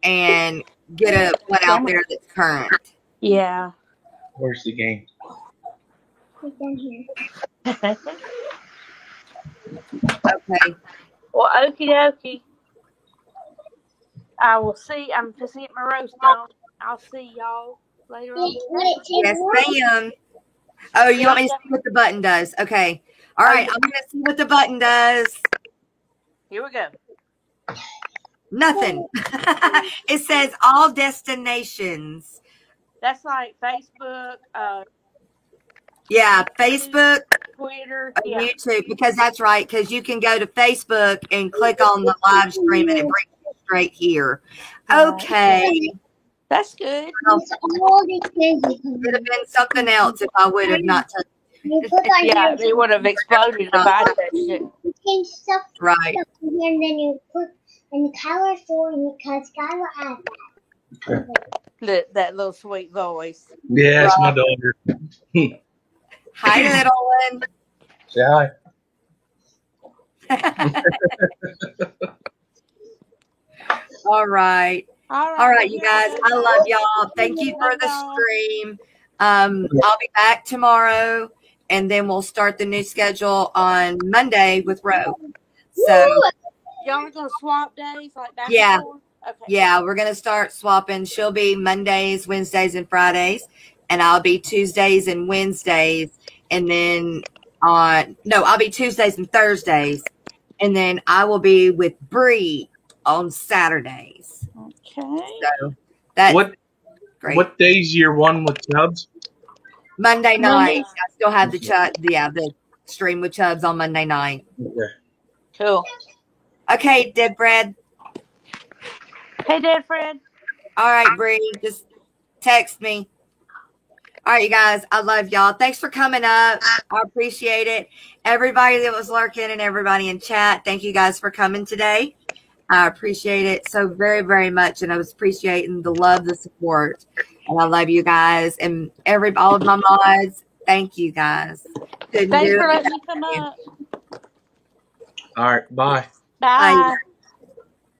and get one out there that's current. Yeah. Where's the game? It's in here. Okay. Well, okie dokie. I will see. I'm just getting my roast on. I'll see y'all later on. Yes, ma'am. Oh, you want me to see what the button does? Okay. All right. I'm going to see what the button does. Here we go. Nothing. It says all destinations. That's like Facebook, Yeah, Facebook, Twitter. and YouTube, because that's right, because you can go to Facebook and click on the live stream and it brings you straight here. Okay. That's good. Well, it would have been something else if I would have not touched Yeah, they would have exploded if I touched it. You change stuff right. here, and then you put in the color store, because Skylar has that. That little sweet voice. Yeah, it's my daughter. Hi, little one. Say hi. All right. All right, you guys. I love y'all. Thank you for the stream. I'll be back tomorrow, and then we'll start the new schedule on Monday with Ro. So y'all are gonna swap days like that? Yeah. Okay. Yeah, we're gonna start swapping. She'll be Mondays, Wednesdays, and Fridays, and I'll be Tuesdays and Wednesdays, and then I'll be Tuesdays and Thursdays, and then I will be with Bree on Saturdays. Okay. So that's What great. What day's your one with Chubbs? Monday night. Monday. I still have the stream with Chubbs on Monday night. Okay. Cool. Okay, Dead Bread. Hey, Dad, Fred. All right, Bree, just text me. All right, you guys, I love y'all. Thanks for coming up. I appreciate it. Everybody that was lurking and everybody in chat, thank you guys for coming today. I appreciate it so very, very much, and I was appreciating the love, the support, and I love you guys and all of my mods. Thank you guys. Thanks for letting me come up. All right. Bye. Bye. Bye.